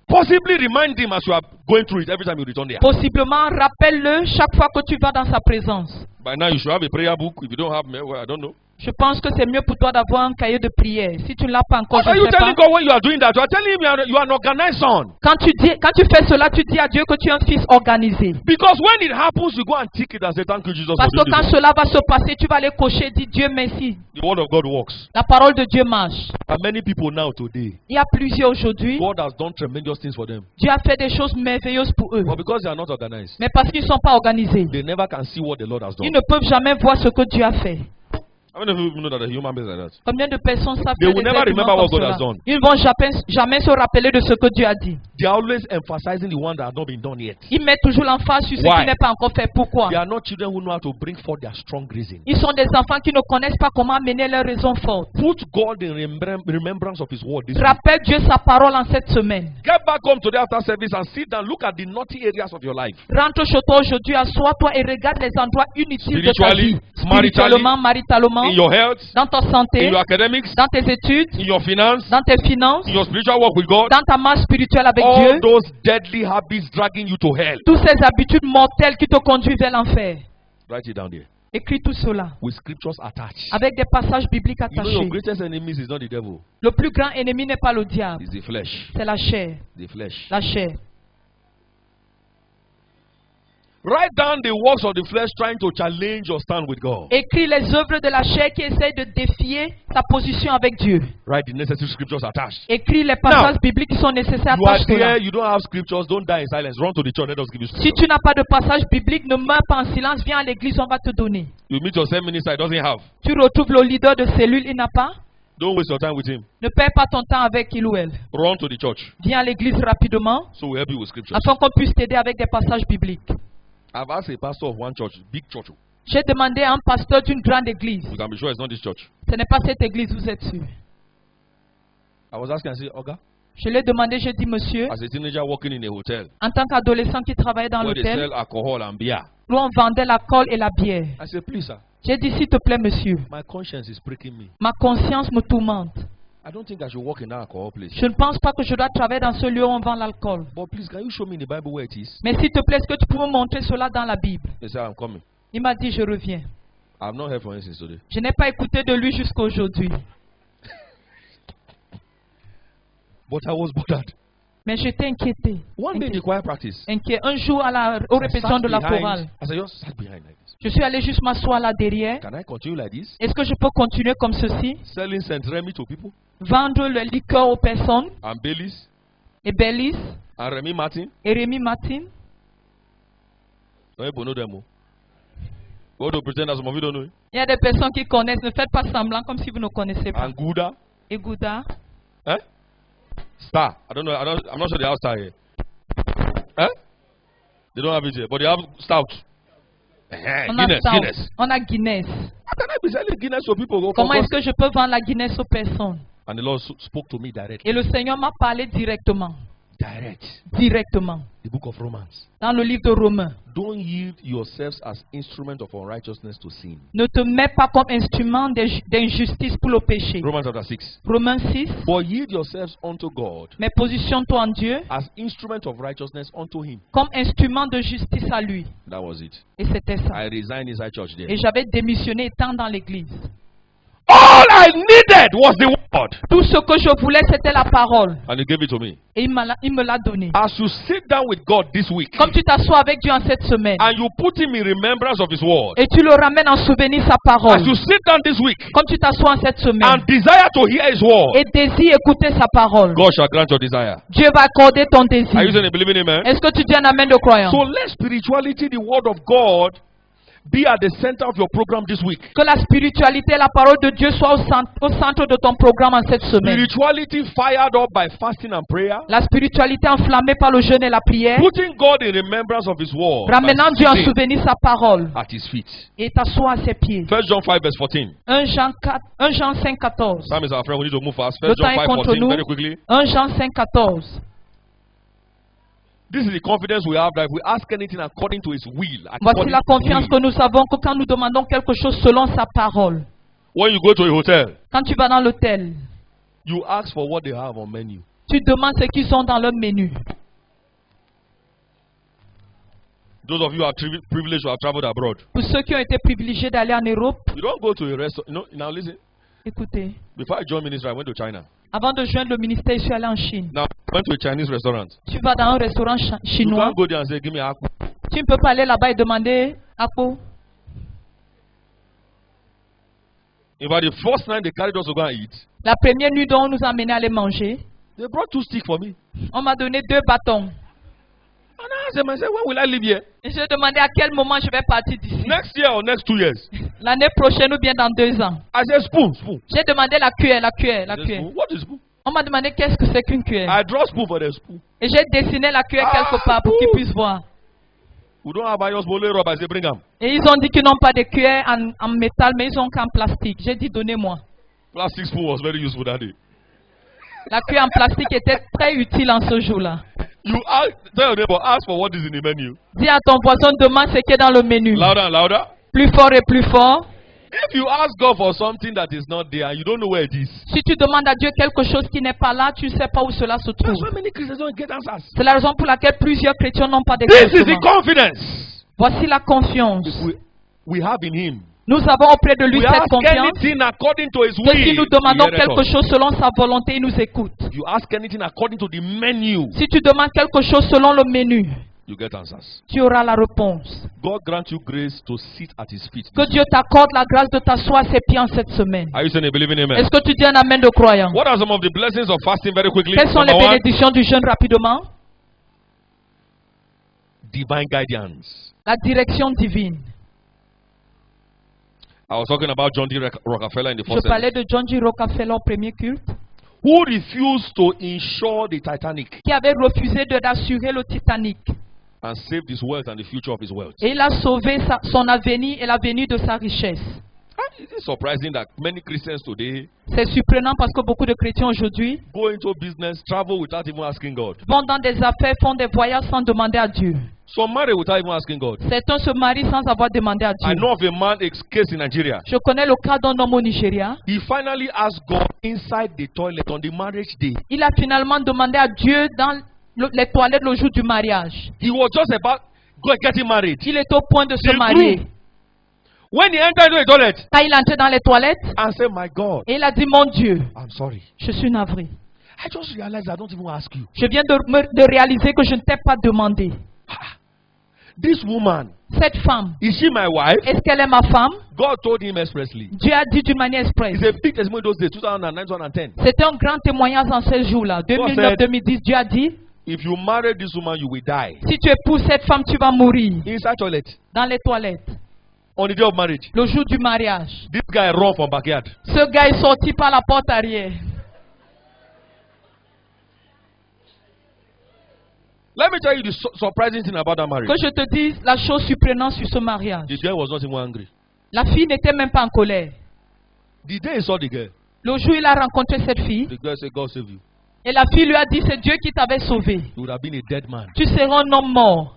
Possibly remind him as you are going through it every time you return there. Possiblement, rappelle-le chaque fois que tu vas dans sa présence. By now, you should have a prayer book. If you don't have, well, I don't know. Je pense que c'est mieux pour toi d'avoir un cahier de prière. Si tu ne l'as pas encore, What are je you ne sais pas. telling God when you are doing that? You are telling him you are an organized son. Quand tu fais cela, tu dis à Dieu que tu es un fils organisé. Because when it happens, you go and tick it and say, thank you, Jesus, Parce for que doing quand this. cela va se passer, tu vas aller cocher et dire Dieu merci. The word of God works. La parole de Dieu marche. And many people now today, Il y a plusieurs aujourd'hui. God has done tremendous things for them. Dieu a fait des choses merveilleuses pour eux. But because they are not organized, Mais parce qu'ils ne sont pas organisés, they never can see what the Lord has done. ils ne peuvent jamais voir ce que Dieu a fait. How many of you know that the human being is like that? Combien de personnes savent They que will les never êtres humains remember what comme God has cela? done. Ils ne vont jamais se rappeler de ce que Dieu a dit. They are always emphasizing the one that has not been done yet. Ils mettent toujours l'emphase sur ce Why? qui n'est pas encore fait. Pourquoi? They are not children who know how to bring forth their strong reason. Ils sont des enfants qui ne connaissent pas comment amener leurs raisons fortes. Put God in remembrance of His word this week. Rappelle Dieu sa parole en cette semaine. Get back home today after service and sit down. Look at the naughty areas of your life. Rentre chez toi aujourd'hui, assois-toi et regarde les endroits inutiles de ta Spiritually, vie. Spirituellement, maritalement, In your health, dans ta in santé, your academics, dans tes études, in your finance, dans tes finances, in your spiritual walk with God. dans ta marche spirituelle avec All Dieu. those deadly habits dragging you to hell. Toutes ces habitudes mortelles qui te conduisent vers l'enfer. Write it down there. Écris tout cela With scriptures attached. avec des passages bibliques You know attachés. your greatest enemy is not the devil. Le plus grand ennemi n'est pas le diable, It's the flesh. c'est la chair. The flesh. La chair. Write down the works of the flesh trying to challenge your stand with God. Écris les œuvres de la chair qui essayent de défier ta position avec Dieu. Write the necessary scriptures attached. Écris les passages bibliques qui sont nécessaires. You are Attache cela. there, you don't have scriptures, don't die in silence. Run to the church, let us give you Si scripture. tu n'as pas de passage biblique, ne meurs pas en silence. Viens à l'église, on va te donner. You meet your 7 minister, he doesn't have. Tu retrouves le leader de cellule, il n'a pas. Don't waste your time with him. Ne perds pas ton temps avec il ou elle. Run to the church. Viens à l'église rapidement So we'll help you with scriptures. afin qu'on puisse t'aider avec des passages bibliques. I've asked a pastor of one church, big church. J'ai demandé à un pasteur d'une grande église. You can be sure it's not this church. Ce n'est pas cette église, vous êtes sûr. I was asking, I said, Oga, Je l'ai demandé, j'ai dit, monsieur, as a teenager working in a hotel en tant qu'adolescent qui travaillait dans where they l'hôtel, sell alcohol and beer. où on vendait l'alcool et la bière. I said, please, sir, J'ai dit, s'il te plaît, monsieur, my conscience is pricking me. ma conscience me tourmente. I don't think I should work in that alcohol place. Je ne pense pas que je dois travailler dans ce lieu où on vend l'alcool. But please, can you show me in the Bible where it is? Mais s'il te plaît, est-ce que tu peux me montrer cela dans la Bible? They said, I'm coming. Il m'a dit, je reviens. I've not heard from him since today. Je n'ai pas écouté de lui jusqu'à aujourd'hui. But I was bothered. Mais j'étais inquiété. One day in the choir practice, Inquiet. Un jour, aux répétitions de la chorale, I said, just sat behind like this. je suis allé juste m'asseoir là derrière. Can I continue like this? Est-ce que je peux continuer comme ceci? Selling Saint Remy to people? Vendre le liqueur aux personnes? And Baileys? Et Bellis? And Remy Martin? Et Rémi Martin? Don't you know them? Go to pretend that some of you don't know it. Il y a des personnes qui connaissent. Ne faites pas semblant comme si vous ne connaissez pas. And Gouda? Et Gouda? Eh? Star. I don't know. I'm not sure they have Star here. Eh? They don't have it here, but they have Stout. On a Guinness. Stout. Guinness. On a Guinness. How can I be selling Guinness so people go Comment for est-ce que je peux vendre la Guinness aux personnes? And the Lord spoke to me directly. Et le Seigneur m'a parlé directement. Direct. Directement. The book of Romans. Dans le livre de Romains. Don't yield yourselves as instrument of unrighteousness to sin. Ne te mets pas comme instrument d'injustice pour le péché. Romans chapter 6. Romains 6. But yield yourselves unto God Mais positionne-toi en Dieu as instrument of righteousness unto Him. comme instrument de justice à lui. That was it. Et c'était ça. I resigned inside church there. Et j'avais démissionné étant dans l'église. All I needed was the word. Tout ce que je voulais, c'était la parole. And He gave it to me. Et il me l'a donné. As you sit down with God this week Comme tu t'assois avec Dieu en cette semaine and you put Him in remembrance of His word, et tu le ramènes en souvenir sa as parole. you sit down this week Comme tu t'assois en cette semaine and desire to hear His word, et désires écouter sa parole, God shall grant your desire. Dieu va accorder ton Are you désir. saying a believing amen? Est-ce que tu dis un amen de croyant? So let spirituality, the word of God, be at the center of your program this week. Que la spiritualité et la parole de Dieu soient au centre de ton programme en cette semaine. Spirituality fired up by fasting and prayer. La spiritualité enflammée par le jeûne et la prière. Putting God in remembrance of His word. Ramenant by Dieu en sitting souvenir sa parole. at His feet. Et t'assois à ses pieds. 1 John 5 verse 14. 1 Jean 5, 14. Time is our friend. We need to move fast. 1 Le John temps est 5 contre 14 nous. very quickly. 1 Jean 5, 14. This is the confidence we have that if we ask anything according to His will. Voici according la to confiance will. que nous avons que quand nous demandons quelque chose selon sa parole. When you go to a hotel, Quand tu vas dans l'hôtel, you ask for what they have on menu. tu demandes ce qu'ils ont dans leur menu. Those of you who are privileged to have traveled abroad, Pour ceux qui ont été privilégiés d'aller en Europe, you don't go to a restaurant. No, now listen. écoutez, Before I joined ministry, I went to China. avant de joindre le ministère, je suis allé en Chine. Now I went to a Chinese restaurant. Tu vas dans un restaurant You chinois, can't go there and say, "Give me a." tu ne peux pas aller là-bas et demander à quoi. In fact, the first night they carried us to go and eat, La première nuit dont on nous a amenés à aller manger, they brought 2 sticks for me. on m'a donné 2 bâtons. And I asked myself, when will I live here? Et je demandais à quel moment je vais partir d'ici. Next year or next 2 years? L'année prochaine ou bien dans 2 ans. I said, spoon. J'ai demandé la cuillère, la cuillère, la I said, cuillère. spoon? What is spoon? On m'a demandé qu'est-ce que c'est qu'une cuillère. I draw spoon for the spoon. Et j'ai dessiné la cuillère quelque part pour qu'ils puissent voir. We don't have iron spoon, rubber. I say, bring them. Et ils ont dit qu'ils n'ont pas de cuillère en métal, mais ils ont qu'en plastique. J'ai dit, donnez-moi. Plastic spoon was very useful that day. La cuillère en plastique était très utile en ce jour-là. You ask, tell your neighbor, ask for what is in the menu. Dis à ton voisin, demande ce qui est dans le menu. Louder and louder. Plus fort et plus fort. If you ask God for something that is not there and you don't know where it is, Si tu demandes à Dieu quelque chose qui n'est pas là, tu ne sais pas où cela se that's trouve. why many Christians don't get answers. C'est la raison pour laquelle plusieurs chrétiens n'ont pas This is the d'exaucement. confidence Voici la confiance. we have in Him. Nous avons auprès de lui We cette ask confiance anything according to His que si will. nous demandons He heareth quelque us. chose selon sa volonté, il nous écoute. You ask anything according to the menu, Si tu demandes quelque chose selon le menu, you get answers. tu auras la réponse. God grant you grace to sit at His feet. Que Dieu t'accorde la grâce de t'asseoir à ses pieds en cette semaine. Are you saying a believing amen? Est-ce que tu dis un amen de croyant? What are some of the blessings of fasting very quickly? Quelles sont les Number one, bénédictions du jeûne rapidement? divine guidance. La direction divine. I was talking about John D. Rockefeller in the Je first parlais service, de John D. Rockefeller au premier culte, who refused to insure the Titanic qui avait refusé d'assurer le Titanic. and saved his wealth and the future of his wealth. Et il a sauvé son avenir et l'avenir de sa richesse. And it is surprising that many Christians today C'est surprenant parce que beaucoup de chrétiens aujourd'hui go into business, travel without even asking God. vont dans des affaires, font des voyages sans demander à Dieu. Some marry without even asking God. Certains se marient sans avoir demandé à I Dieu. know of a man, a case in Nigeria. Je connais le cas d'un homme au Nigeria. He finally asked God inside the toilet on the marriage day. Il a finalement demandé à Dieu dans les toilettes le jour du mariage. He was just about getting married. Il est au point de se The marier. groom. When he entered into the toilet Quand il est entré dans les toilettes, and said, my God, et il a dit, mon Dieu, I'm sorry. je suis navré. I just realized I don't even ask you. Je viens de réaliser que je ne t'ai pas demandé. This woman, Cette femme, is she my wife? est-ce qu'elle est ma femme? God told him expressly. Dieu a dit d'une manière expresse. It's a big testimony those days, 2009, 2010. C'était un grand témoignage en ces jours-là. 2009-2010, Dieu a dit, If you marry this woman, you will die. si tu épouses cette femme, tu vas mourir Inside toilet, dans les toilettes. on the day of marriage. Le jour du mariage. This guy run from backyard. Ce gars est sorti par la porte arrière. Let me tell you the surprising thing about that marriage. Que je te dise la chose surprenante sur ce mariage. The guy was not even angry. La fille n'était même pas en colère. The day he saw the girl, Le jour où il a rencontré cette fille, the girl said, God save you. et la fille lui a dit, c'est Dieu qui t'avait sauvé. You would have been a dead man. Tu seras un homme mort.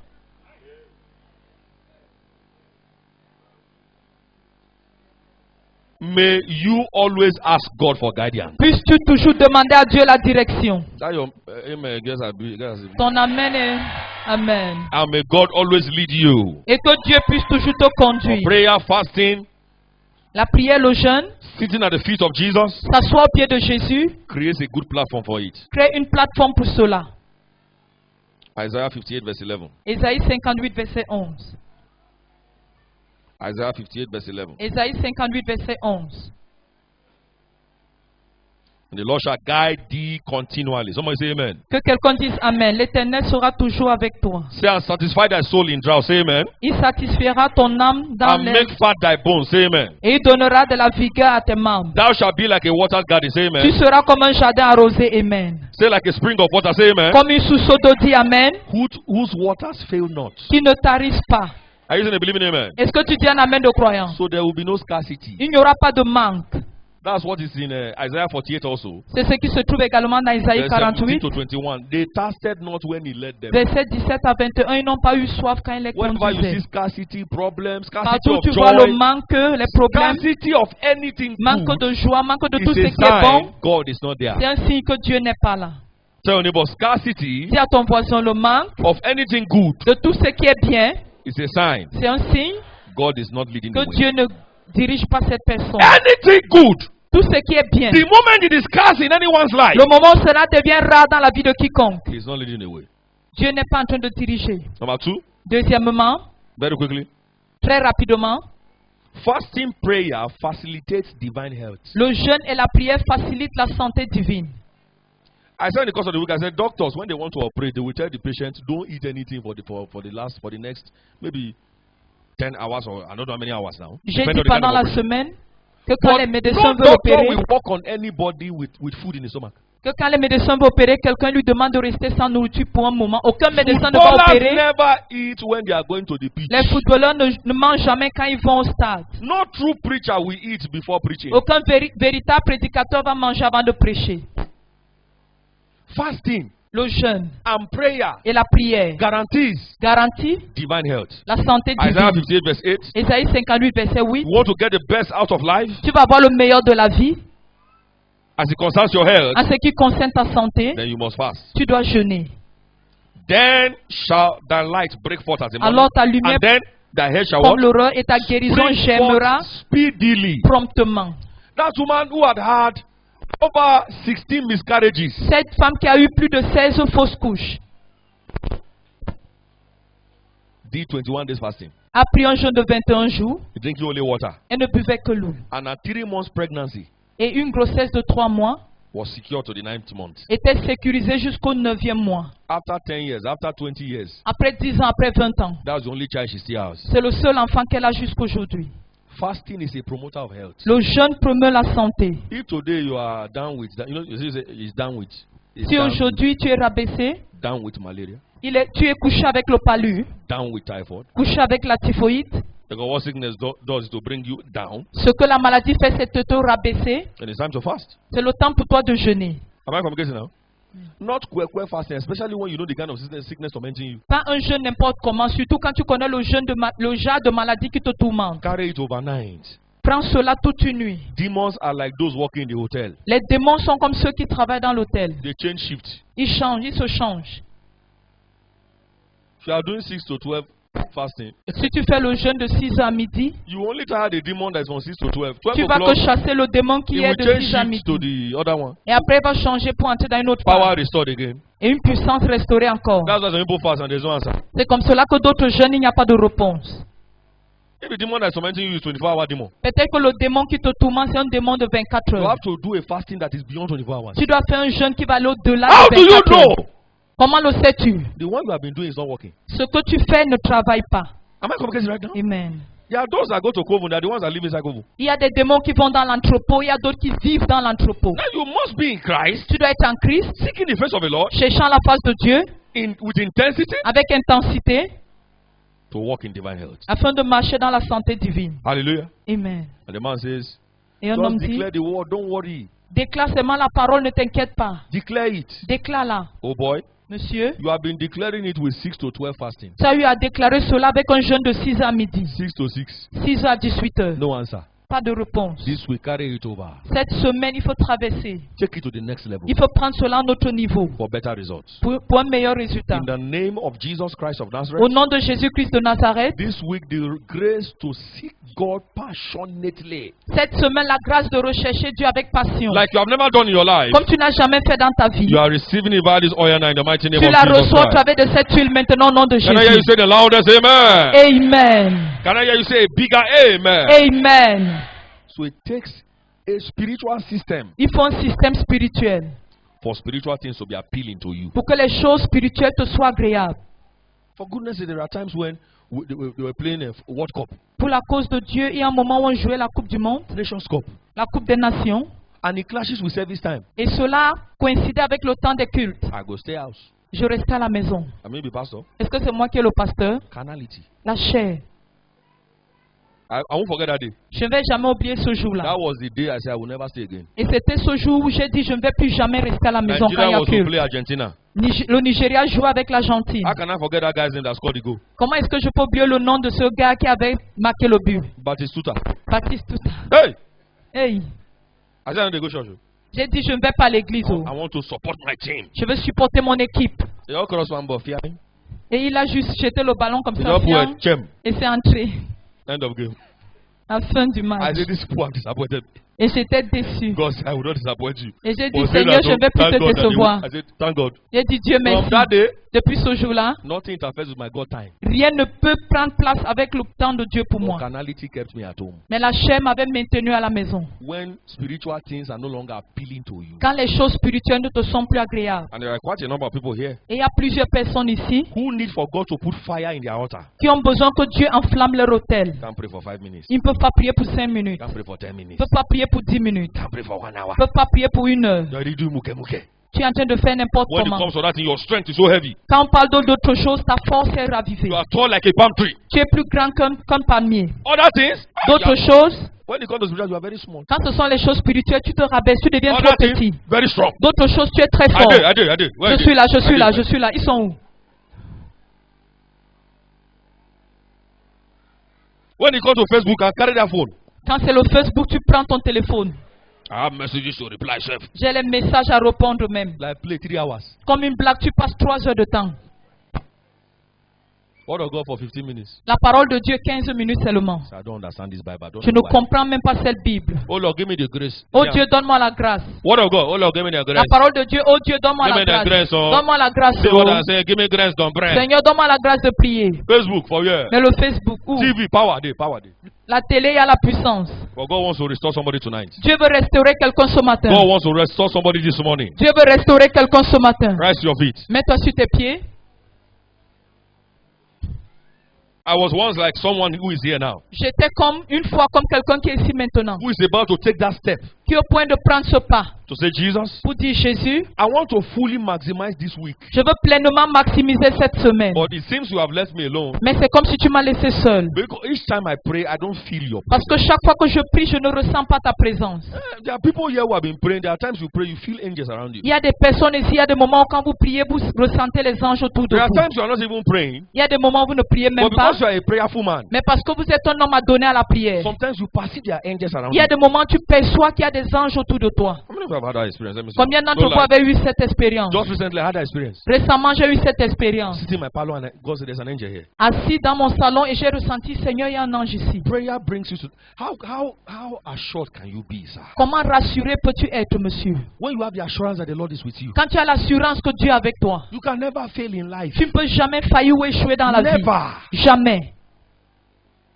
May you always ask God for guidance. Puisses-tu toujours demander à Dieu la direction. That your amen. Guess Ton amen est amen. and may God always lead you. Et que Dieu puisse toujours te For conduire. prayer, fasting, La prière, le jeûne, sitting at the feet of Jesus s'asseoir au pied de Jésus, creates a good platform for it. crée une plateforme pour cela. Isaiah 58 verse 11. Ésaïe 58, verset 11. Isaiah 58 verse 11. Ésaïe 58, verset 11. And the Lord shall guide thee continually. Somebody say amen. Que quelqu'un dise amen. L'Éternel sera toujours avec toi. Say and satisfy thy soul in drought. Say amen. Il satisfera ton âme dans And les... make fat thy bones. Say amen. Et il donnera de la vigueur à tes membres. Thou shalt be like a watered garden. Say Tu amen. seras comme un jardin arrosé. Amen. Say like a spring of water. Say amen. Comme une source d'eau. Dit amen. Whose waters fail not. Qui ne tarisse pas. Are you saying a believing amen? Est-ce que tu dis un amen de croyant? So there will be no scarcity. Il n'y aura pas de manque. That's what is in Isaiah 48 also. C'est ce qui se trouve également dans Isaïe Verse 17 48. to 21. They tasted not when he led them. Versets 17 à 21. Ils n'ont pas eu soif quand il les Whenever you see conduisait. scarcity, problems, scarcity Partout of tu vois le joy, manque, les problèmes, scarcity of anything manque good, de joie, manque de tout ce is qui est a bon. sign God is not there. C'est un signe que Dieu n'est pas là. Tell your neighbor, scarcity Dis à ton voisin le manque of anything good de tout ce qui est bien. is a sign C'est un signe God is not leading que the way. Dieu ne dirige pas cette personne. Anything good, Tout ce qui est bien. the moment it is scarce in anyone's life, Le moment où cela devient rare dans la vie de quiconque, He is not leading the way. Dieu n'est pas en train de diriger. Number two, Deuxièmement, very quickly, très rapidement, fasting prayer facilitates divine health. le jeûne et la prière facilitent la santé divine. I said in the course of the week, I said doctors, when they want to operate, they will tell the patient, don't eat anything for the next maybe 10 hours or I don't know how many hours now. J'ai Depending dit on the kind pendant of la operation. semaine que quand les But médecins no veulent doctor opérer, will work on anybody with food in the stomach. que quand les médecins veulent opérer, quelqu'un lui demande de rester sans nourriture pour un moment. Aucun médecin ne va Footballers opérer. never eat when they are going to the pitch. Les footballeurs ne mangent jamais quand ils vont au stade. No true preacher will eat before preaching. Aucun véritable prédicateur va manger avant de prêcher. Fasting Le jeûne and prayer et la prière guarantees garantit divine health. la santé Isaiah divine. 58 verse 8. Ésaïe 58, verset 8. You want to get the best out of life Tu vas avoir le meilleur de la vie. as it concerns your health, En ce qui concerne ta santé, then you must fast. tu dois jeûner. Then shall thy light break forth as a morning, Alors ta lumière and then thy head shall comme what? l'aurore et ta guérison Bring germera forth speedily. promptement. That woman who had over 16 miscarriages, Cette femme qui a eu plus de 16 fausses couches did 21 days fasting, a pris un jeûne de 21 jours drinking only water, et ne buvait que l'eau. and at 3 months pregnancy Et une grossesse de 3 mois was secured to the 9th month. était sécurisée jusqu'au 9e mois. After 10 years, after 20 years, Après 10 ans, après 20 ans. that's the only child she still has. C'est le seul enfant qu'elle a jusqu'aujourd'hui. Fasting is a promoter of health. Le jeûne promeut la santé. If today you are down with, you know, you say it's down with, it's Si down, aujourd'hui tu es rabaissé, down with malaria, tu es couché avec le palu, down with typhoid, couché avec la typhoïde. because what sickness does is to bring you down, Ce que la maladie fait, c'est de te rabaisser. and it's time to fast. C'est le temps pour toi de jeûner. Am I communicating now? Not quick fasting, especially when you know the kind of sickness tormenting you. Pas un jeûne n'importe comment, surtout quand tu connais le genre de maladie qui te tourmente. Carry it overnight. Prends cela toute une nuit. Demons are like those working in the hotel. Les démons sont comme ceux qui travaillent dans l'hôtel. They change shift. Ils changent, ils se changent. If you are doing 6 to 12 fasting, Si tu fais le jeûne de 6h à midi, you only tire the demon that's from 6 to 12. 12 tu vas o'clock, que chasser le démon it qui will est de change 6 à shift to midi. the other one. Et après, il va changer pour entrer dans une autre Power phase. restored again. Et une puissance restaurée encore. That's why some people fast and there's no answer. C'est comme cela que d'autres jeûnes, il n'y a pas de réponse. If the demon that's tormenting you is 24-hour demon, Peut-être que le démon qui te tourmente, c'est un démon de 24 you heures. have to do a fasting that is beyond 24 hours. Tu dois faire un jeûne qui va aller au-delà How de do you 24 heures. know? Comment le sais-tu? The one you have been doing is not working. Ce que tu fais ne travaille pas. Am I communicating right now? Amen. There are those that go to Kovu, they are the ones that live inside Kovu. Il y a des démons qui vont dans l'entrepôt, il y a d'autres qui vivent dans l'entrepôt. Now you must be in Christ, Tu dois être en Christ, seeking the face of the Lord cherchant la face de Dieu with intensity avec intensité to walk in divine health. afin de marcher dans la santé divine. Hallelujah. Amen. And the man says, Et un homme just dit, declare the word, don't worry. déclare seulement la parole, ne t'inquiète pas. Declare it. Déclare-la. Oh boy, Monsieur, you have been declaring it with 6 to 12 fasting. tu as eu à déclarer cela avec un jeûne de 6h à midi, 6 to 6. 6h à 18h. No answer. Pas de réponse. This will carry it over. Cette semaine, il faut traverser. Take it to the next level Il faut prendre cela à notre niveau for better results. pour un meilleur résultat. In the name of Jesus Christ of Au Nazareth, nom de Jésus-Christ de Nazareth, this week the grace to seek God passionately, cette semaine, la grâce de rechercher Dieu avec passion, like you have never done in your life, comme tu n'as jamais fait dans ta vie. you are receiving it by this oil now in the mighty name Tu of la Jesus reçois au Christ. travers de cette huile maintenant au nom de Can I hear you Jésus. say the loudest amen? Amen. Can I hear you say a bigger amen? Amen. So it takes a spiritual system Il faut un système spirituel for spiritual things to be appealing to you. pour que les choses spirituelles te soient agréables. For goodness sake, there are times when they were playing a World Cup, Pour la cause de Dieu, il y a un moment où on jouait la Coupe du Monde, Nations Cup, la Coupe des Nations, and it clashes with service time. et cela coïncidait avec le temps des cultes. I go stay house. Je restais à la maison. I may be pastor. Est-ce que c'est moi qui est le pasteur? Carnality. La chair. I won't forget that day. Je ne vais jamais oublier ce jour-là. That was the day I said I will never stay again. Et c'était ce jour où j'ai dit je ne vais plus jamais rester à la maison quand il y Nigeria a was to culte. play Argentina. Le Nigeria jouait avec l'Argentine. How can I forget that guy's name that scored the goal? Comment est-ce que je peux oublier le nom de ce gars qui avait marqué le but? Batistuta. Baptiste Tuta. Hey! Hey, I said I don't go church. j'ai dit je ne vais pas à l'église. Oh. I want to support my team. Je veux supporter mon équipe. They all cross one ball. Fiang. Et il a juste jeté le ballon comme They ça. all put a fiang, chem. et c'est entré. End of game. À la fin du I match. said these people are disappointed. Et j'étais déçu. God said, I will not disappoint you. Et j'ai dit, But saying Seigneur, that, je ne vais plus thank te God that he décevoir. will- I said, thank God. J'ai dit, Dieu From merci. that day, Depuis ce jour-là, nothing interferes with my God time. rien ne peut prendre place avec le temps de Dieu pour But moi. carnality kept me at home. Mais la chair m'avait maintenu à la maison. When spiritual things are no longer appealing to you. Quand les choses spirituelles ne te sont plus agréables. And there are quite a number of people here Et il y a plusieurs personnes ici who need for God to put fire in their altar. qui ont besoin que Dieu enflamme leur autel. Can't pray for 5 minutes. Ils ne peuvent pas prier pour 5 minutes. Can't pray for 10 Ils ne minutes. peuvent pas prier pour 10 minutes. Can't pray for 1 hour. Ils ne peuvent pas prier pour 1 heure. You already do muke muke. Tu es en train de faire n'importe When it comment. comes to that thing, your strength is so heavy. Quand on parle d'autre chose, ta force est ravivée. You are tall like a palm tree. Tu es plus grand qu'un palmier. Other things, D'autres choses, when it comes to spiritual, you are very small. quand ce sont les choses spirituelles, tu te rabaisses, tu deviens trop Other petit. things, very strong. D'autres choses, tu es très fort. I did. Where Je is suis it? là, je suis I là, did. je suis là. Ils sont où? When it comes to Facebook, I carry that phone. Quand c'est le Facebook, tu prends ton téléphone. I have messages to reply, chef. J'ai les messages à répondre même. Like play 3 hours. Comme une blague, tu passes 3 heures de temps. Word of God for 15 minutes. La parole de Dieu, 15 minutes seulement. So I don't understand this Bible. I don't Je know ne why. comprends même pas cette Bible. Oh Lord, give me the grace. Oh Yeah. Dieu, donne-moi la grâce. Word of God. Oh Lord, give me the La grace. parole de Dieu, oh Dieu, donne-moi Give la me the grâce. grace, oh. Donne-moi la grâce. See what Oh. I'm saying? Give me grace, don't pray. Seigneur, donne-moi la grâce de prier. Facebook for you. Mais le Facebook, où? TV, power day, power day. La télé, il y a la puissance. But God wants to restore somebody tonight. Dieu veut restaurer quelqu'un ce matin. God wants to restore somebody this morning. Dieu veut restaurer quelqu'un ce matin. Rise to your feet. Mets-toi sur tes pieds. I was once like someone who is here now, J'étais une fois comme quelqu'un qui est ici maintenant, who is about to take that step qui est au point de prendre ce pas to say, Jesus, pour dire Jésus, I want to fully maximize this week. je veux pleinement maximiser cette semaine. But it seems you have left me alone. Mais c'est comme si tu m'as laissé seul. Because each time I pray, I don't feel your Parce que chaque fois que je prie, je ne ressens pas ta présence. There are people here who have been praying. There are times you pray, you feel angels around you. Il y a des personnes ici, il y a des moments où quand vous priez, vous ressentez les anges autour de There are vous. times you are not even praying, Il y a des moments où vous ne priez même but pas. because you are a prayerful man, Mais parce que vous êtes un homme adonné à la prière. sometimes you perceive there are angels around Il y a you. des moments où tu perçois qu'il y a des anges autour de toi. How many of you have had that experience? Let me see. Combien d'entre Don't vous lie. avez eu cette expérience? Just recently, I had that experience. Récemment, j'ai eu cette expérience. Sitting in my parlor and God said, "There's an angel here." Assis dans mon salon et j'ai ressenti, Seigneur, il y a un ange ici. Prayer brings you to how assured can you be, sir? Comment rassuré peux-tu être, monsieur? When you have the assurance that the Lord is with you, Quand tu as l'assurance que Dieu est avec toi, you can never fail in life. tu ne peux jamais faillir ou échouer dans la vie. Never. Jamais.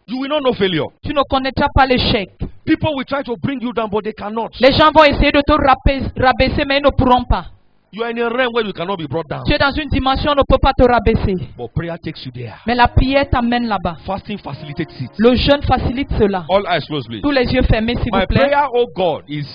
You will not know failure. Tu ne connaîtras pas l'échec. People will try to bring you down, but they cannot. Les gens vont essayer de te rabaisser, mais ils ne pourront pas. You are in a realm where you cannot be brought down. Tu es dans une dimension où on ne peut pas te rabaisser. But prayer takes you there. Mais la prière t'amène là-bas. Fasting facilitates it. Le jeûne facilite cela. All eyes closed, please. Tous les yeux fermés, s'il My vous plaît. prayer, oh God, is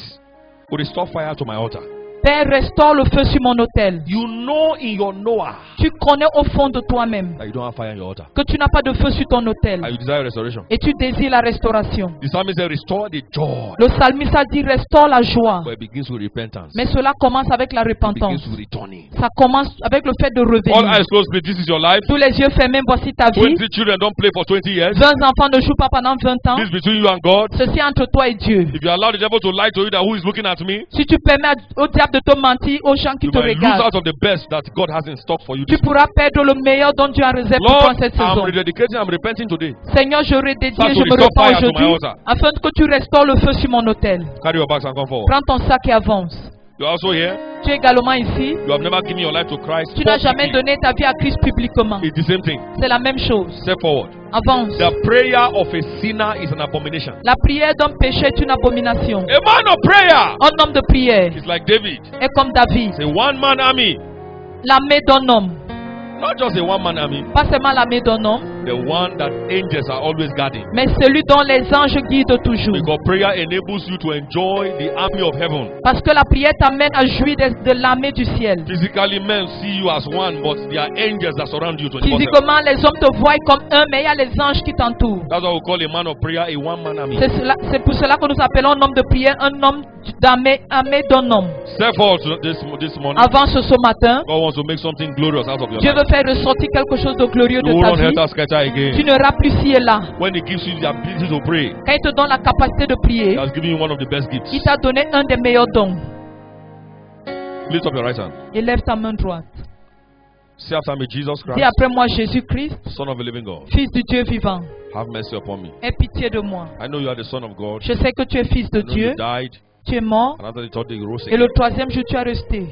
to restore fire to my altar. Père, restaure le feu sur mon autel. You know in your Noah Tu connais au fond de toi-même that you don't have fire in your altar. que tu n'as pas de feu sur ton autel. And you desire restoration. Et tu désires la restauration. The psalmist said, restore the joy. Le psalmiste a dit restaure la joie. But it begins with repentance. Mais cela commence avec la It repentance. begins with returning. Ça commence avec le fait de All revenir. eyes closed, please. This is your life. Tous les yeux fermés, voici ta vie. 20 children don't play for 20 years. 20 enfants ne jouent pas pendant 20 ans. This is between you and God. Ceci est entre toi et Dieu. If you allow the devil to lie to you that who is looking at me, Si tu permets au diable de te mentir, aux gens qui you te might lose regardent, out of the best that God has in stock for you. tu pourras perdre le meilleur dont Dieu a réservé pour toi Lord, cette I'm saison. rededicating, I'm repenting today. Seigneur, je redédie Start et to je me restore repens fire to my aujourd'hui altar. afin que tu restaures le feu sur mon autel. Carry your bags and come forward. Prends ton sac et avance. You're also here. Tu es également ici. You have never given your life to Christ. Tu n'as jamais publicly. donné ta vie à Christ publiquement. It's the same thing. C'est la même chose. Step forward. Avance. The prayer of a sinner is an abomination. La prière d'un péché est une abomination. A man of prayer Un homme de prière is like David. est comme David, It's a one-man army. l'armée d'un homme. Not just a one-man army. Pas seulement l'armée d'un homme, The one that angels are always guarding. mais celui dont les anges guident toujours. Because prayer enables you to enjoy the army of heaven. Parce que la prière t'amène à jouir de l'armée du ciel. Physically, men see you as one, but there are angels that surround you 24/7. Physiquement, les hommes te voient comme un, mais il y a les anges qui t'entourent. That's why we call a man of prayer a one-man army. C'est pour cela que nous appelons un homme de prière un homme d'armée d'un homme. Step forward this morning. Avance ce matin. God wants to make something glorious out of your Dieu life. veut faire ressortir quelque chose de glorieux You de ta won't vie. helter skelter Tu again. n'auras plus ci et là. When He gives you the ability to pray, Quand il te donne la capacité de He prier, has given you one of the best gifts. il t'a donné un des meilleurs dons. Lift up your right hand. Élève ta main droite. Say after me, Jesus Dis Christ, après moi Jésus-Christ, Son of a living God. Fils du Dieu vivant. Have mercy upon me. Aie pitié de moi. I know you are the Son of God. Je sais que tu es fils de I know Dieu. you died. Tu es mort. And after the third day, you rose Et again. le troisième jour, tu es resté.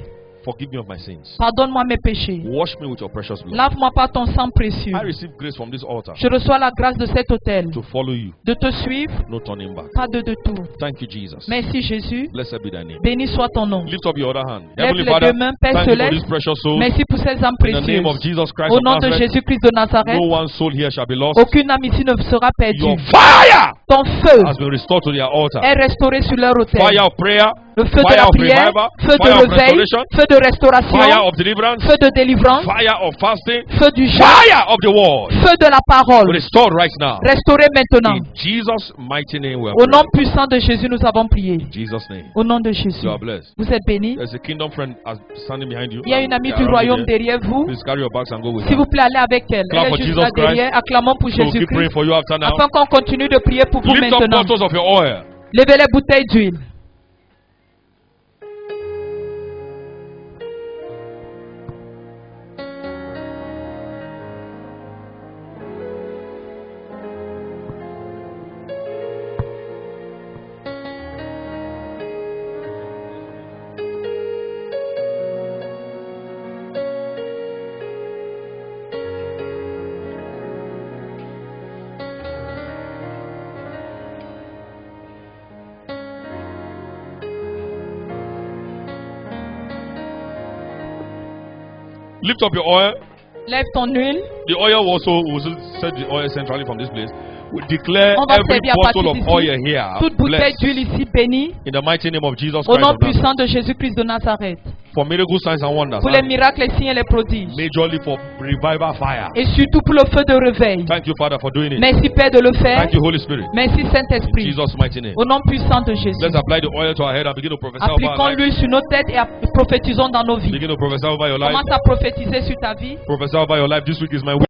Forgive me of my sins. Pardonne-moi mes péchés. Wash me with your precious blood. Lave-moi par ton sang précieux. I receive grace from this altar Je reçois la grâce de cet autel. to follow you. De te suivre, No turning back. pas de détour. Thank you, Jesus. Merci Jésus. Blessed be thy name. Béni soit ton nom. Lift up your other hand. Lève Heavenly les Father, deux mains, Père thank you for céleste. this precious soul. Merci pour ces âmes In the name of précieuses. Jesus Christ Au of nom de Nazareth, Jésus-Christ de Nazareth, no one soul here shall be lost. aucune âme ici ne sera Your perdue. fire Ton feu has been restored to their altar. est restauré sur leur autel. Fire of prayer, Le feu de fire la of prière, revival, feu de fire of réveil, restoration, feu de restauration, fire of deliverance, feu de délivrance, fire of fasting, feu du jeûne, fire of the word. feu de la parole. Restored right now. Restauré maintenant. In Jesus' mighty name we are Au nom praying. puissant de Jésus, nous avons prié. In Jesus' name. Au nom de Jésus. You are blessed. Vous êtes bénis. There's a kingdom friend standing behind you. Il y a une amie Yeah, du around royaume here. derrière vous. Please carry your bags and go with S'il her. vous plaît, allez avec elle. Clap Elle for est juste Jesus là derrière. Acclamons pour So we'll keep praying Jésus-Christ. for you after now. Afin qu'on continue de prier pour vous Lift up maintenant. bottles of your oil. Levez les bouteilles d'huile. Lift up your oil. Lève ton huile. The oil also, we will set the oil centrally from this place. We declare On va every servir à bottle partir of d'ici. oil here Toute bouteille blessed d'huile ici bénie. in the mighty name of Jesus Au Christ nom of Nazareth. puissant de Jésus-Christ de Nazareth. For miracle signs and wonders. Pour les And miracles, les signes et les prodiges. majorly for revival fire. Et surtout pour le feu de réveil. Thank you, Father, for doing it. Merci Père de le faire. Thank you, Holy Spirit. Merci In Saint-Esprit. Jesus' mighty name. Au nom puissant de Jésus. Let's apply the oil to our head and begin to prophesy over our Appliquons life. l'huile sur nos têtes et prophétisons dans nos vies. Begin to prophesy over your life. Commence à prophétiser sur ta vie. Prophesy over your life. This week is my week